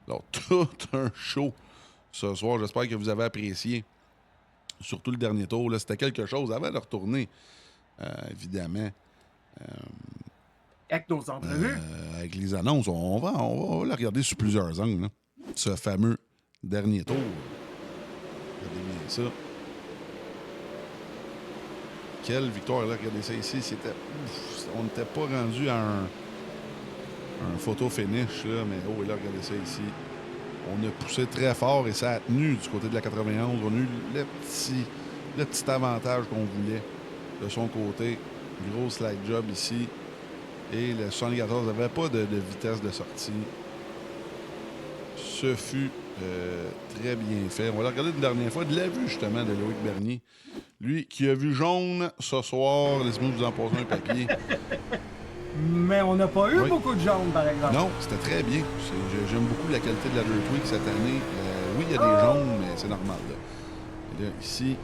Alors, tout un show ce soir. J'espère que vous avez apprécié. Surtout le dernier tour. Là, c'était quelque chose avant de retourner, évidemment. Avec nos entrevues. Avec les annonces, on va la regarder sous plusieurs angles. Là. Ce fameux dernier tour. Regardez bien ça. Quelle victoire, là. Regardez ça ici. On n'était pas rendu à un photo finish, là, mais oh, et là, regardez ça ici. On a poussé très fort et ça a tenu du côté de la 91. On a eu le petit avantage qu'on voulait de son côté. Gros slide job ici. Et le 74 n'avait pas de vitesse de sortie. Ce fut très bien fait. On va la regarder une dernière fois. De la vue, justement, de Loïc Bernier. Lui, qui a vu jaune ce soir. Laissez-moi vous en passer un papier. Mais on n'a pas eu beaucoup de jaunes, par exemple. Non, c'était très bien. J'aime beaucoup la qualité de la Dirt Week cette année. Oui, il y a des jaunes, mais c'est normal. Là. Et là, ici,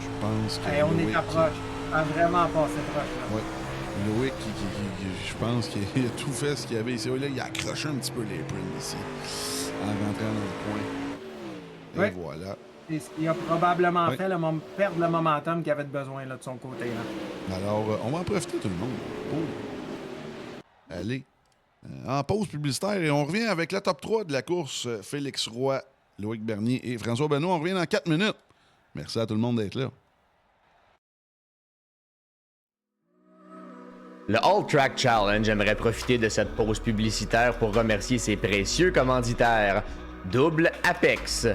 je pense que on est approche. A vraiment passé proche. Oui. Loïc, je pense qu'il a tout fait ce qu'il y avait ici. Là, il a accroché un petit peu les prints ici, en rentrant dans le coin. Et voilà. C'est ce qu'il a probablement fait, perdre le momentum qu'il avait besoin là, de son côté. Là. Alors, on va en profiter tout le monde. Allez, en pause publicitaire et on revient avec la top 3 de la course. Félix Roy, Loïc Bernier et François Benoît. On revient dans 4 minutes. Merci à tout le monde d'être là. Le All Track Challenge aimerait profiter de cette pause publicitaire pour remercier ses précieux commanditaires. Double Apex,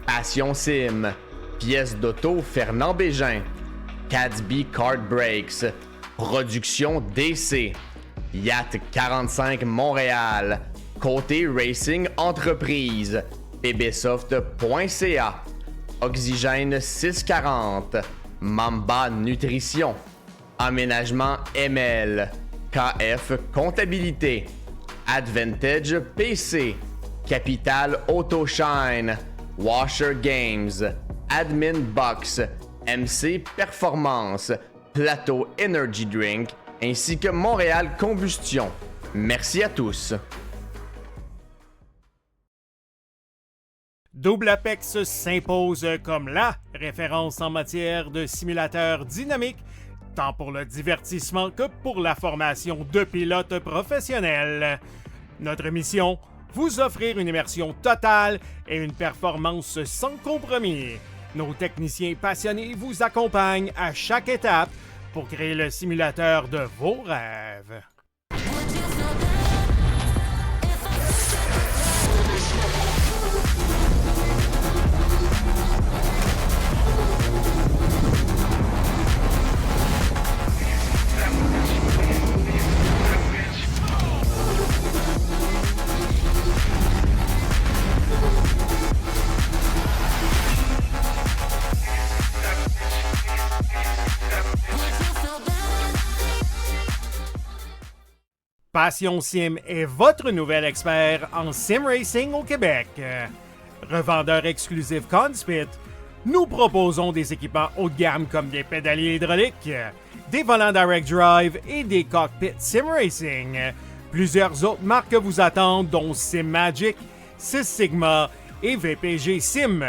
Passion Sim, Pièces d'auto Fernand Bégin, Cadsby Kart Brakes, Production DC, Yacht 45 Montréal, Côté Racing Entreprise, bbsoft.ca, Oxygène 640, Mamba Nutrition, Aménagement ML, KF Comptabilité, Advantage PC, Capital Autoshine, Washer Games, Admin Box, MC Performance, Plateau Energy Drink, ainsi que Montréal Combustion. Merci à tous. Double Apex s'impose comme la référence en matière de simulateurs dynamiques, tant pour le divertissement que pour la formation de pilotes professionnels. Notre mission, vous offrir une immersion totale et une performance sans compromis. Nos techniciens passionnés vous accompagnent à chaque étape pour créer le simulateur de vos rêves. Passion Sim est votre nouvel expert en sim racing au Québec. Revendeur exclusif Conspit, nous proposons des équipements haut de gamme comme des pédaliers hydrauliques, des volants direct drive et des cockpits sim racing. Plusieurs autres marques vous attendent, dont SimMagic, Six Sigma et VPG Sim.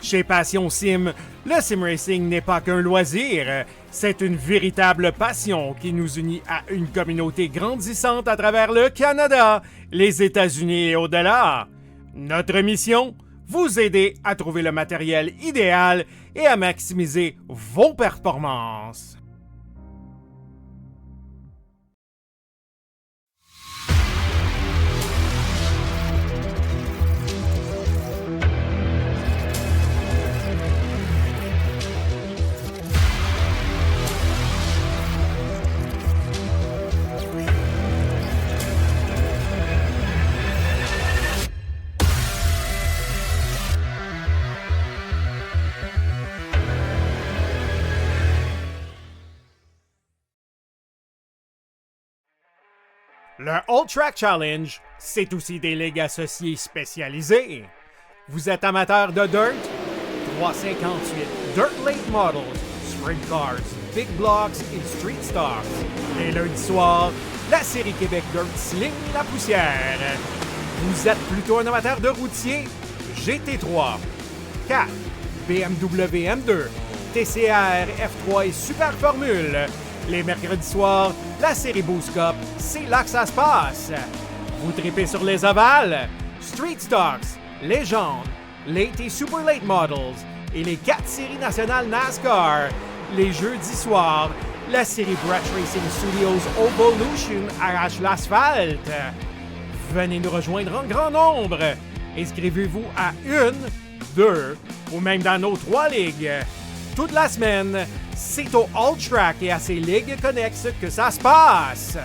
Chez Passion Sim, le sim racing n'est pas qu'un loisir, c'est une véritable passion qui nous unit à une communauté grandissante à travers le Canada, les États-Unis et au-delà. Notre mission, vous aider à trouver le matériel idéal et à maximiser vos performances. Le All Track Challenge, c'est aussi des ligues associées spécialisées. Vous êtes amateur de dirt? 358 Dirt Late Models, Sprint Cars, Big Blocks et Street Stocks. Les lundis soirs, la série Québec Dirt sling la poussière. Vous êtes plutôt un amateur de routier? GT3, 4, BMW M2, TCR, F3 et Super Formule. Les mercredis soirs, la série Boost Cup, c'est là que ça se passe. Vous tripez sur les ovales? Street Stocks, Légende, Late et Super Late Models et les 4 séries nationales NASCAR. Les jeudis soirs, la série Brett Racing Studios Evolution arrache l'asphalte. Venez nous rejoindre en grand nombre. Inscrivez-vous à 1, 2 ou même dans nos 3 ligues. Toute la semaine, c'est au All Track et à ses ligues connexes que ça se passe.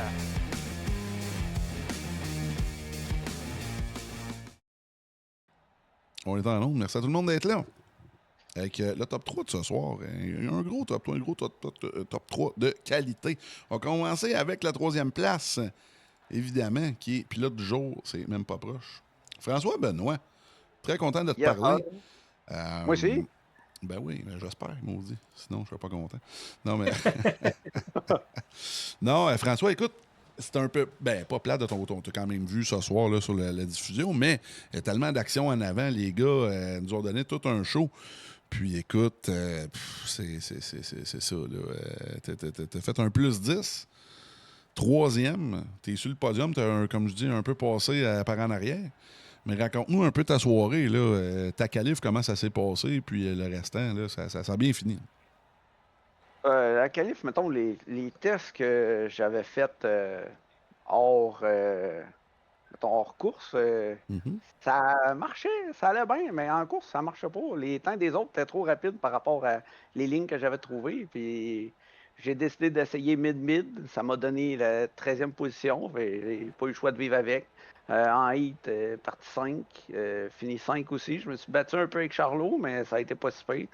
On est en onde. Merci à tout le monde d'être là. Avec le top 3 de ce soir. Un gros top 3 de qualité. On va commencer avec la 3e place, évidemment, qui est pilote du jour. C'est même pas proche. François Benoît. Très content de te parler. Moi aussi. Ben oui, ben j'espère, maudit. Sinon, je serais pas content. Non, mais... non, François, écoute, c'est un peu... Ben, pas plate de ton côté. On t'a quand même vu ce soir là, sur la diffusion, mais il y a tellement d'actions en avant. Les gars nous ont donné tout un show. Puis, écoute, c'est ça, là. T'as fait un plus 10. 3e. T'es sur le podium. T'as, comme je dis, un peu passé par en arrière. Mais raconte-nous un peu ta soirée, là, ta qualif, comment ça s'est passé, puis le restant, là, ça a bien fini. La qualif, mettons, les tests que j'avais faits hors course, ça marchait, ça allait bien, mais en course, ça marchait pas. Les temps des autres étaient trop rapides par rapport à les lignes que j'avais trouvées, puis j'ai décidé d'essayer mid-mid. Ça m'a donné la 13e position, j'ai pas eu le choix de vivre avec. En heat, partie 5, fini 5 aussi. Je me suis battu un peu avec Charlot, mais ça a été pas si pire.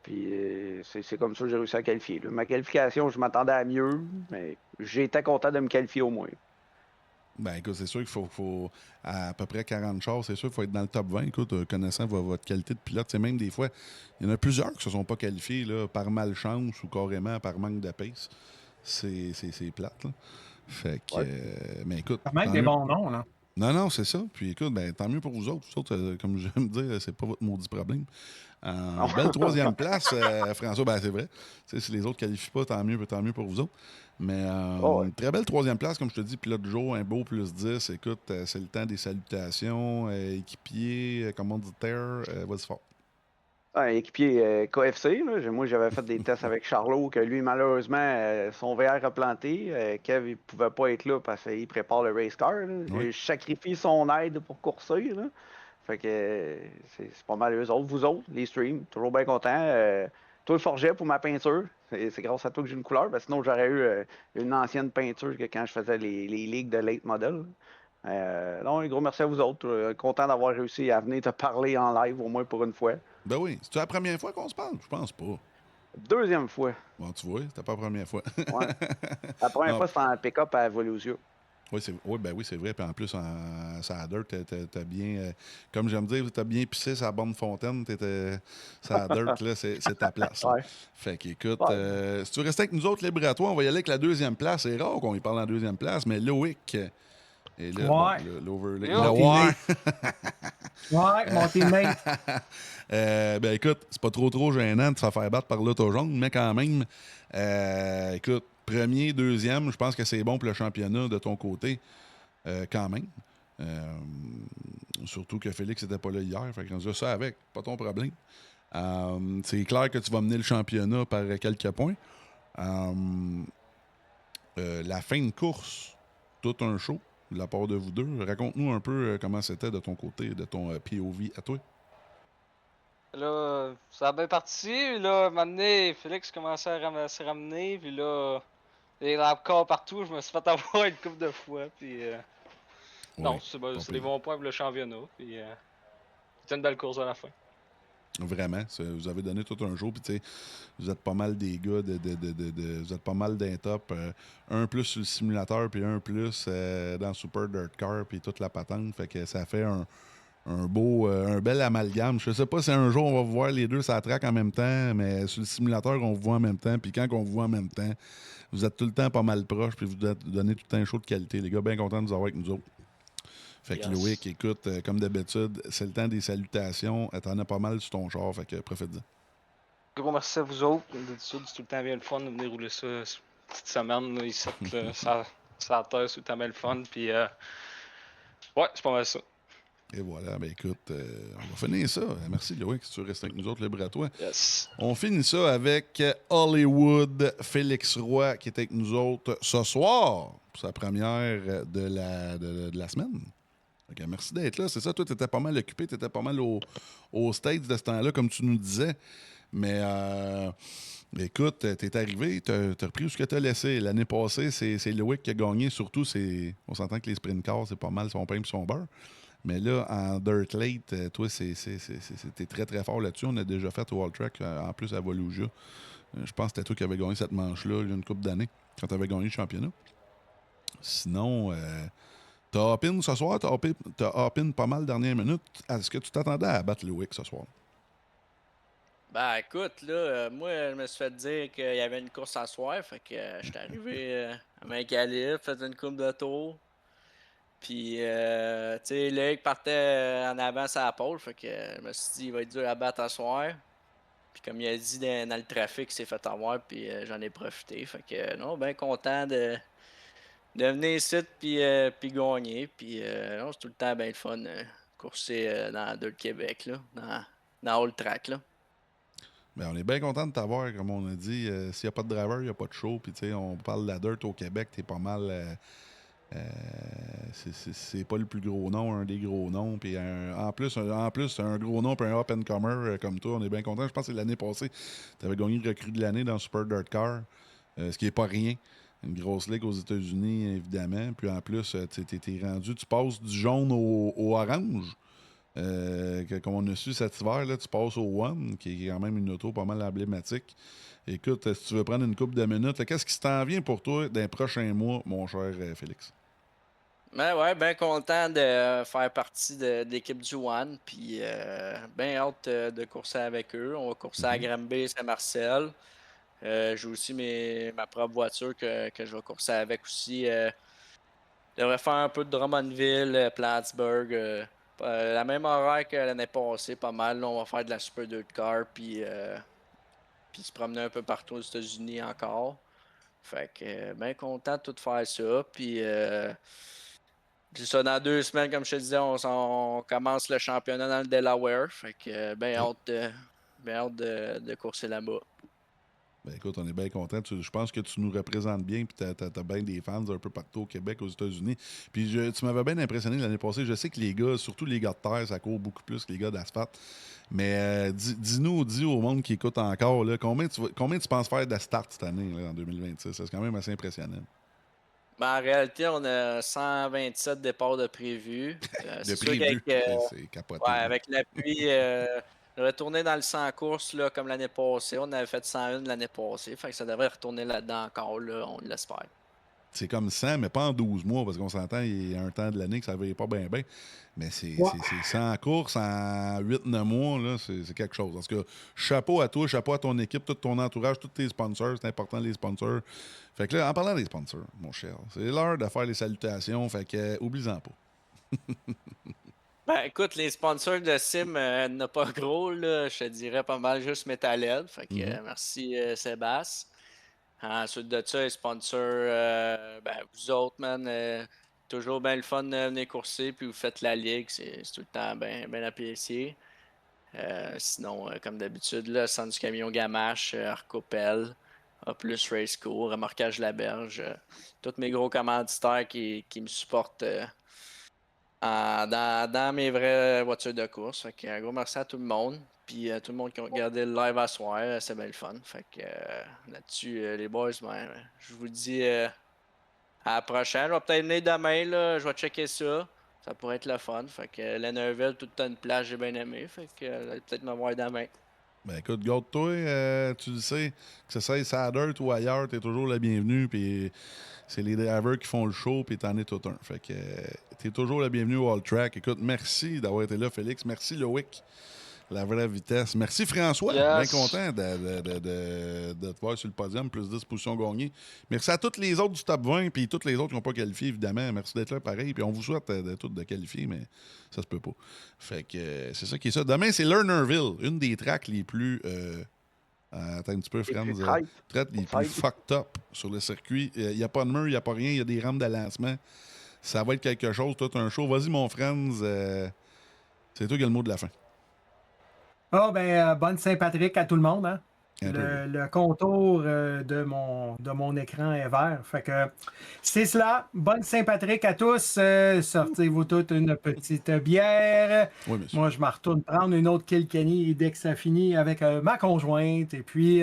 Puis c'est comme ça que j'ai réussi à qualifier. Là. Ma qualification, je m'attendais à mieux, mais j'étais content de me qualifier au moins. Ben écoute, c'est sûr qu'il faut à peu près 40 chars, c'est sûr qu'il faut être dans le top 20. Écoute, connaissant votre qualité de pilote, c'est même des fois, il y en a plusieurs qui se sont pas qualifiés là, par malchance ou carrément par manque de pace. C'est plate, là. Fait que, mais écoute... Quand même des bons noms, là. Non, c'est ça. Puis écoute, ben, tant mieux pour vous autres. Vous autres, comme j'aime dire, c'est pas votre maudit problème. Belle 3e place, François, ben c'est vrai. T'sais, si les autres ne qualifient pas, tant mieux pour vous autres. Mais très belle 3e place, comme je te dis, pilote du jour, un beau plus 10. Écoute, c'est le temps des salutations, équipier, commanditaire, vas-y fort. Équipier KFC, là. Moi j'avais fait des tests avec Charlot, que lui malheureusement son VR a planté. Kev il pouvait pas être là parce qu'il prépare le race car. Oui. Je sacrifie son aide pour courser. Là. Fait que c'est pas mal eux autres. Vous autres, les streams, toujours bien content. Toi le forget pour ma peinture. C'est grâce à toi que j'ai une couleur. Parce que sinon j'aurais eu une ancienne peinture que quand je faisais les ligues de late model. Non, un gros merci à vous autres. Content d'avoir réussi à venir te parler en live au moins pour une fois. Ben oui. C'est la première fois qu'on se parle? Je pense pas. 2e fois. Bon, tu vois, c'était pas la première fois. Ouais. La première fois, c'était en pick-up à Volusia. Oui, ben oui, c'est vrai. Puis en plus, ça dirt, t'as bien... comme j'aime dire, t'as bien pissé sa bonne fontaine. Ça dirt, là, c'est ta place. Là. Ouais. Fait qu'écoute, si tu restes avec nous autres, libre à toi, on va y aller avec la 2e place. C'est rare qu'on y parle en 2e place, mais Loïc... Et là, l'overlay. Ouais, mon teammate. Ben écoute, c'est pas trop gênant de se faire battre par l'auto jaune, mais quand même, écoute, 1er, 2e, je pense que c'est bon pour le championnat de ton côté, quand même. Surtout que Félix n'était pas là hier, fait qu'on dit ça avec, pas ton problème. C'est clair que tu vas mener le championnat par quelques points. La fin de course, tout un show. De la part de vous deux. Raconte-nous un peu comment c'était de ton côté, de ton POV à toi. Là, ça a bien parti. Là, maintenant, Félix commençait à se ramener. Puis là, il y a encore partout. Je me suis fait avoir une couple de fois. Puis, non, c'est des bons points pour le championnat. Puis, c'était une belle course à la fin. Vraiment. Vous avez donné tout un jour. Puis, tu sais, vous êtes pas mal des gars vous êtes pas mal d'un top. Un plus sur le simulateur, puis un plus dans Super Dirt Car, puis toute la patente. Fait que ça fait un bel amalgame. Je sais pas si un jour on va vous voir les deux, ça traque en même temps, mais sur le simulateur, on vous voit en même temps. Puis quand on vous voit en même temps, vous êtes tout le temps pas mal proche, puis vous donnez tout le temps un show de qualité. Les gars, bien contents de vous avoir avec nous autres. Fait que Loïc, écoute, comme d'habitude, c'est le temps des salutations. T'en as pas mal sur ton char, fait que profite-en. Gros merci à vous autres. D'habitude, c'est tout le temps bien le fun de venir rouler ça cette semaine là, ici, là, ça terre, c'est tout le temps bien le fun. Puis, ouais, c'est pas mal ça. Et voilà, ben écoute, on va finir ça. Merci Loïc, si tu restes avec nous autres, libre à toi. Yes. On finit ça avec Hollywood Félix Roy qui est avec nous autres ce soir pour sa première de la semaine. Okay, merci d'être là. C'est ça, toi, tu étais pas mal occupé, tu étais pas mal au States de ce temps-là, comme tu nous disais. Mais écoute, t'es arrivé, t'as repris ce que t'as laissé. L'année passée, c'est Loïc qui a gagné. Surtout, on s'entend que les sprint cars, c'est pas mal son pain et son beurre. Mais là, en Dirt Late, toi, t'es très, très fort là-dessus. On a déjà fait au Wall Track, en plus à Volusia. Je pense que c'était toi qui avais gagné cette manche-là il y a une couple d'années, quand tu avais gagné le championnat. Sinon, t'as hop-in ce soir, t'as hop-in pas mal dernière minute. Est-ce que tu t'attendais à battre Loïc ce soir? Ben écoute, là, moi, je me suis fait dire qu'il y avait une course à soir, fait que j'étais arrivé à main calibre, fait une coupe de tour. Puis, tu sais, Loïc partait en avant sa pole, fait que je me suis dit, il va être dur à battre à soir. Puis comme il a dit dans le trafic, il s'est fait avoir, puis j'en ai profité. Fait que, non, bien content de venir ici, puis gagner. Puis, non, c'est tout le temps bien le fun, courser dans Dirt Québec, là, dans All Track, là. Ben, on est bien content de t'avoir, comme on a dit. S'il n'y a pas de driver, il n'y a pas de show. Puis, tu sais, on parle de la Dirt au Québec, t'es pas mal. C'est pas le plus gros nom, un des gros noms. Puis en plus, un gros nom puis un up-and-comer comme toi, on est bien content. Je pense que c'est l'année passée, tu avais gagné le recrue de l'année dans Super Dirt Car, ce qui est pas rien. Une grosse ligue aux États-Unis, évidemment. Puis en plus, t'es rendu, tu passes du jaune au orange. Comme on a su cet hiver, là, tu passes au One, qui est quand même une auto pas mal emblématique. Écoute, si tu veux prendre une couple de minutes, qu'est-ce qui s'en vient pour toi dans les prochains mois, mon cher Félix? Ben ouais, bien content de faire partie de l'équipe du One, puis bien hâte de courser avec eux. On va courser à Granby, Saint-Marcel. J'ai aussi ma propre voiture que je vais courser avec aussi. Je devrais faire un peu de Drummondville, Plattsburgh. La même horaire que l'année passée, pas mal. Là, on va faire de la Super Dirt Car, puis se promener un peu partout aux États-Unis encore. Fait que bien content de tout faire ça. Puis c'est ça, dans 2 semaines, comme je te disais, on commence le championnat dans le Delaware. Fait que bien hâte de courser là-bas. Ben écoute, on est bien contents. Je pense que tu nous représentes bien, puis t'as bien des fans un peu partout au Québec, aux États-Unis. Puis tu m'avais bien impressionné l'année passée. Je sais que les gars, surtout les gars de terre, ça court beaucoup plus que les gars d'asphalte. Mais dis au monde qui écoute encore, là, combien tu penses faire de start cette année, là, en 2026? C'est quand même assez impressionnant. Ben, en réalité, on a 127 départs de prévus. De prévu, c'est capoté. Ouais, avec l'appui, retourner dans le 100 courses là, comme l'année passée. On avait fait 101 l'année passée. Fait que ça devrait retourner là-dedans encore, là, on l'espère. C'est comme 100, mais pas en 12 mois, parce qu'on s'entend, il y a un temps de l'année que ça ne va pas bien, bien. Mais c'est 100 courses en 8-9 mois, là, c'est quelque chose. Parce que chapeau à toi, chapeau à ton équipe, tout ton entourage, tous tes sponsors, c'est important les sponsors. Fait que là, en parlant des sponsors, mon cher, c'est l'heure de faire les salutations, fait que oublie-en pas. Ben écoute, les sponsors de Sim n'a pas gros, là, je te dirais pas mal juste Metalhead. Fait que merci Sébastien. Ensuite de ça, les sponsors, vous autres, man, toujours bien le fun de venir courser, puis vous faites la ligue, c'est tout le temps bien apprécié. Sinon, comme d'habitude, le centre du camion Gamache, Arcopel, A plus Raceco, Remorquage Laberge, tous mes gros commanditaires qui me supportent dans mes vraies voitures de course. Fait que, un gros merci à tout le monde. Puis tout le monde qui a regardé le live à soir, c'est bien le fun. Fait que là-dessus, les boys, je vous dis à la prochaine. Je vais peut-être venir demain, là, je vais checker ça. Ça pourrait être le fun. Fait que Leonardville, toute une plage, j'ai bien aimé. Fait que peut-être m'avoir demain. Ben écoute, garde-toi, tu le sais, que ce soit à Dirt ou ailleurs, t'es toujours le bienvenu, puis c'est les drivers qui font le show, puis t'en es tout un. Fait que t'es toujours le bienvenu au All Track. Écoute, merci d'avoir été là, Félix. Merci, Loïc. La vraie vitesse. Merci, François. Yes. Bien content de te voir sur le podium, plus 10 positions gagnées. Merci à tous les autres du top 20, puis tous les autres qui n'ont pas qualifié, évidemment. Merci d'être là, pareil. Puis on vous souhaite de tous de qualifier, mais ça se peut pas. Fait que c'est ça qui est ça. Demain, c'est Lernerville, une des tracks les plus... attends un petit peu, Franz. Les plus fucked up sur le circuit. Il n'y a pas de mur, il n'y a pas rien. Il y a des rampes de lancement. Ça va être quelque chose. Toi, t'as un show. Vas-y, mon Franz. C'est toi qui as le mot de la fin. Bonne Saint-Patrick à tout le monde. Hein? Le contour de mon écran est vert. Fait que c'est cela. Bonne Saint-Patrick à tous. Sortez-vous toutes une petite bière. Oui, moi, je m'en retourne prendre une autre Kilkenny dès que ça finit avec ma conjointe. Et puis,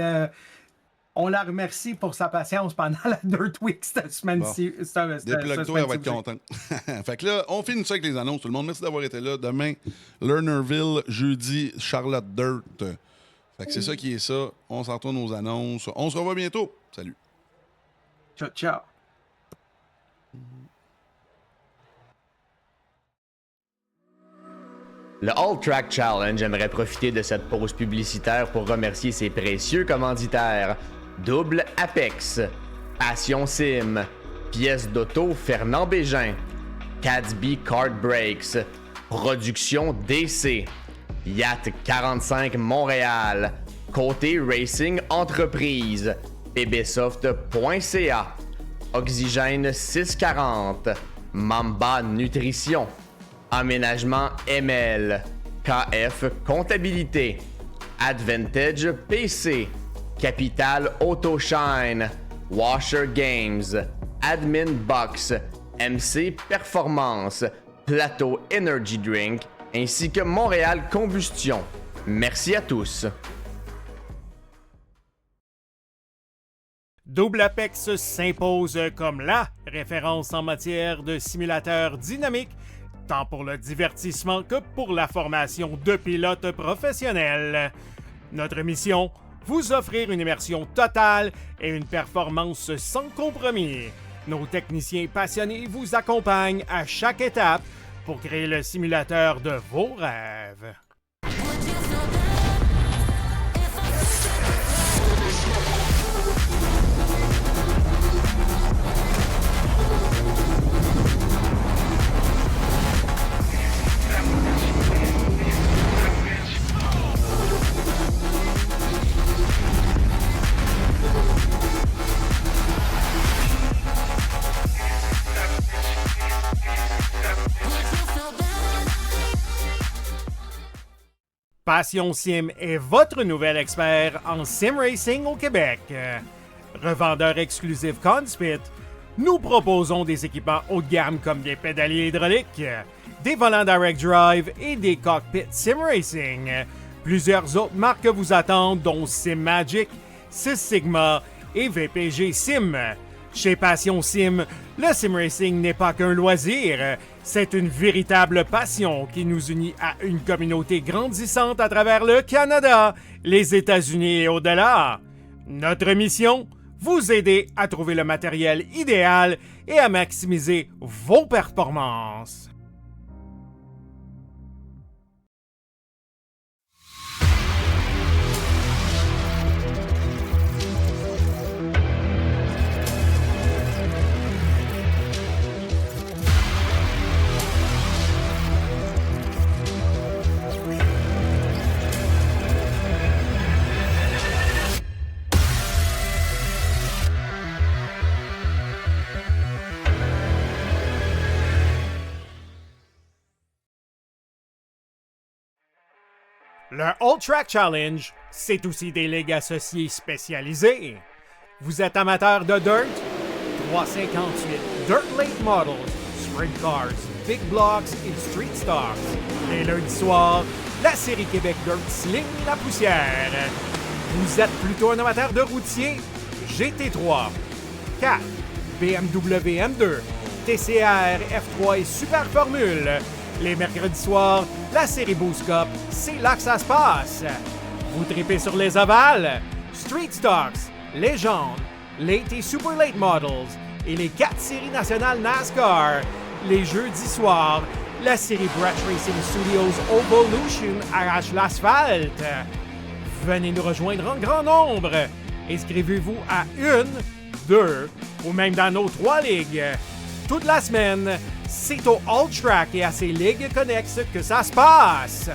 on la remercie pour sa patience pendant la Dirt Week cette semaine-ci. Déplugue-toi, elle va être contente. Fait que là, on finit ça avec les annonces. Tout le monde, merci d'avoir été là. Demain, Lernerville. Jeudi, Charlotte Dirt. Fait que c'est ça qui est ça. On s'en retourne aux annonces. On se revoit bientôt. Salut. Ciao, ciao. Le All Track Challenge aimerait profiter de cette pause publicitaire pour remercier ses précieux commanditaires. Double Apex, Passion Sim, Pièces d'auto Fernand Bégin, Cadsby Kart Brakes, Production DC, Yacht 45 Montréal, Côté Racing Entreprise, pbsoft.ca, Oxygène 640, Mamba Nutrition, Aménagement ML, KF Comptabilité, Advantage PC, Capital Autoshine, Washer Games, Admin Box, MC Performance, Plateau Energy Drink, ainsi que Montréal Combustion. Merci à tous. Double Apex s'impose comme la référence en matière de simulateurs dynamiques, tant pour le divertissement que pour la formation de pilotes professionnels. Notre mission, vous offrir une immersion totale et une performance sans compromis. Nos techniciens passionnés vous accompagnent à chaque étape pour créer le simulateur de vos rêves. Passion Sim est votre nouvel expert en sim racing au Québec. Revendeur exclusif Conspit, nous proposons des équipements haut de gamme comme des pédaliers hydrauliques, des volants direct drive et des cockpits sim racing. Plusieurs autres marques vous attendent, dont SimMagic, Sys Sigma et VPG Sim. Chez Passion Sim, le sim racing n'est pas qu'un loisir, c'est une véritable passion qui nous unit à une communauté grandissante à travers le Canada, les États-Unis et au-delà. Notre mission, vous aider à trouver le matériel idéal et à maximiser vos performances. Le All Track Challenge, c'est aussi des ligues associées spécialisées. Vous êtes amateur de dirt? 358 Dirt Late Models, Sprint Cars, Big Blocks et Street Stocks. Les lundis soirs, la série Québec Dirt sling la poussière. Vous êtes plutôt un amateur de routier? GT3, 4, BMW M2, TCR, F3 et Super Formule. Les mercredis soirs, la série Boost Cup, c'est là que ça se passe. Vous tripez sur les ovales, Street Stocks, Légende, Late et Super Late Models et les 4 séries nationales NASCAR. Les jeudis soirs, la série Brett Racing Studios Evolution arrache l'asphalte. Venez nous rejoindre en grand nombre. Inscrivez-vous à 1, 2 ou même dans nos 3 ligues. Toute la semaine, c'est au All Track et à ses ligues connexes que ça se passe.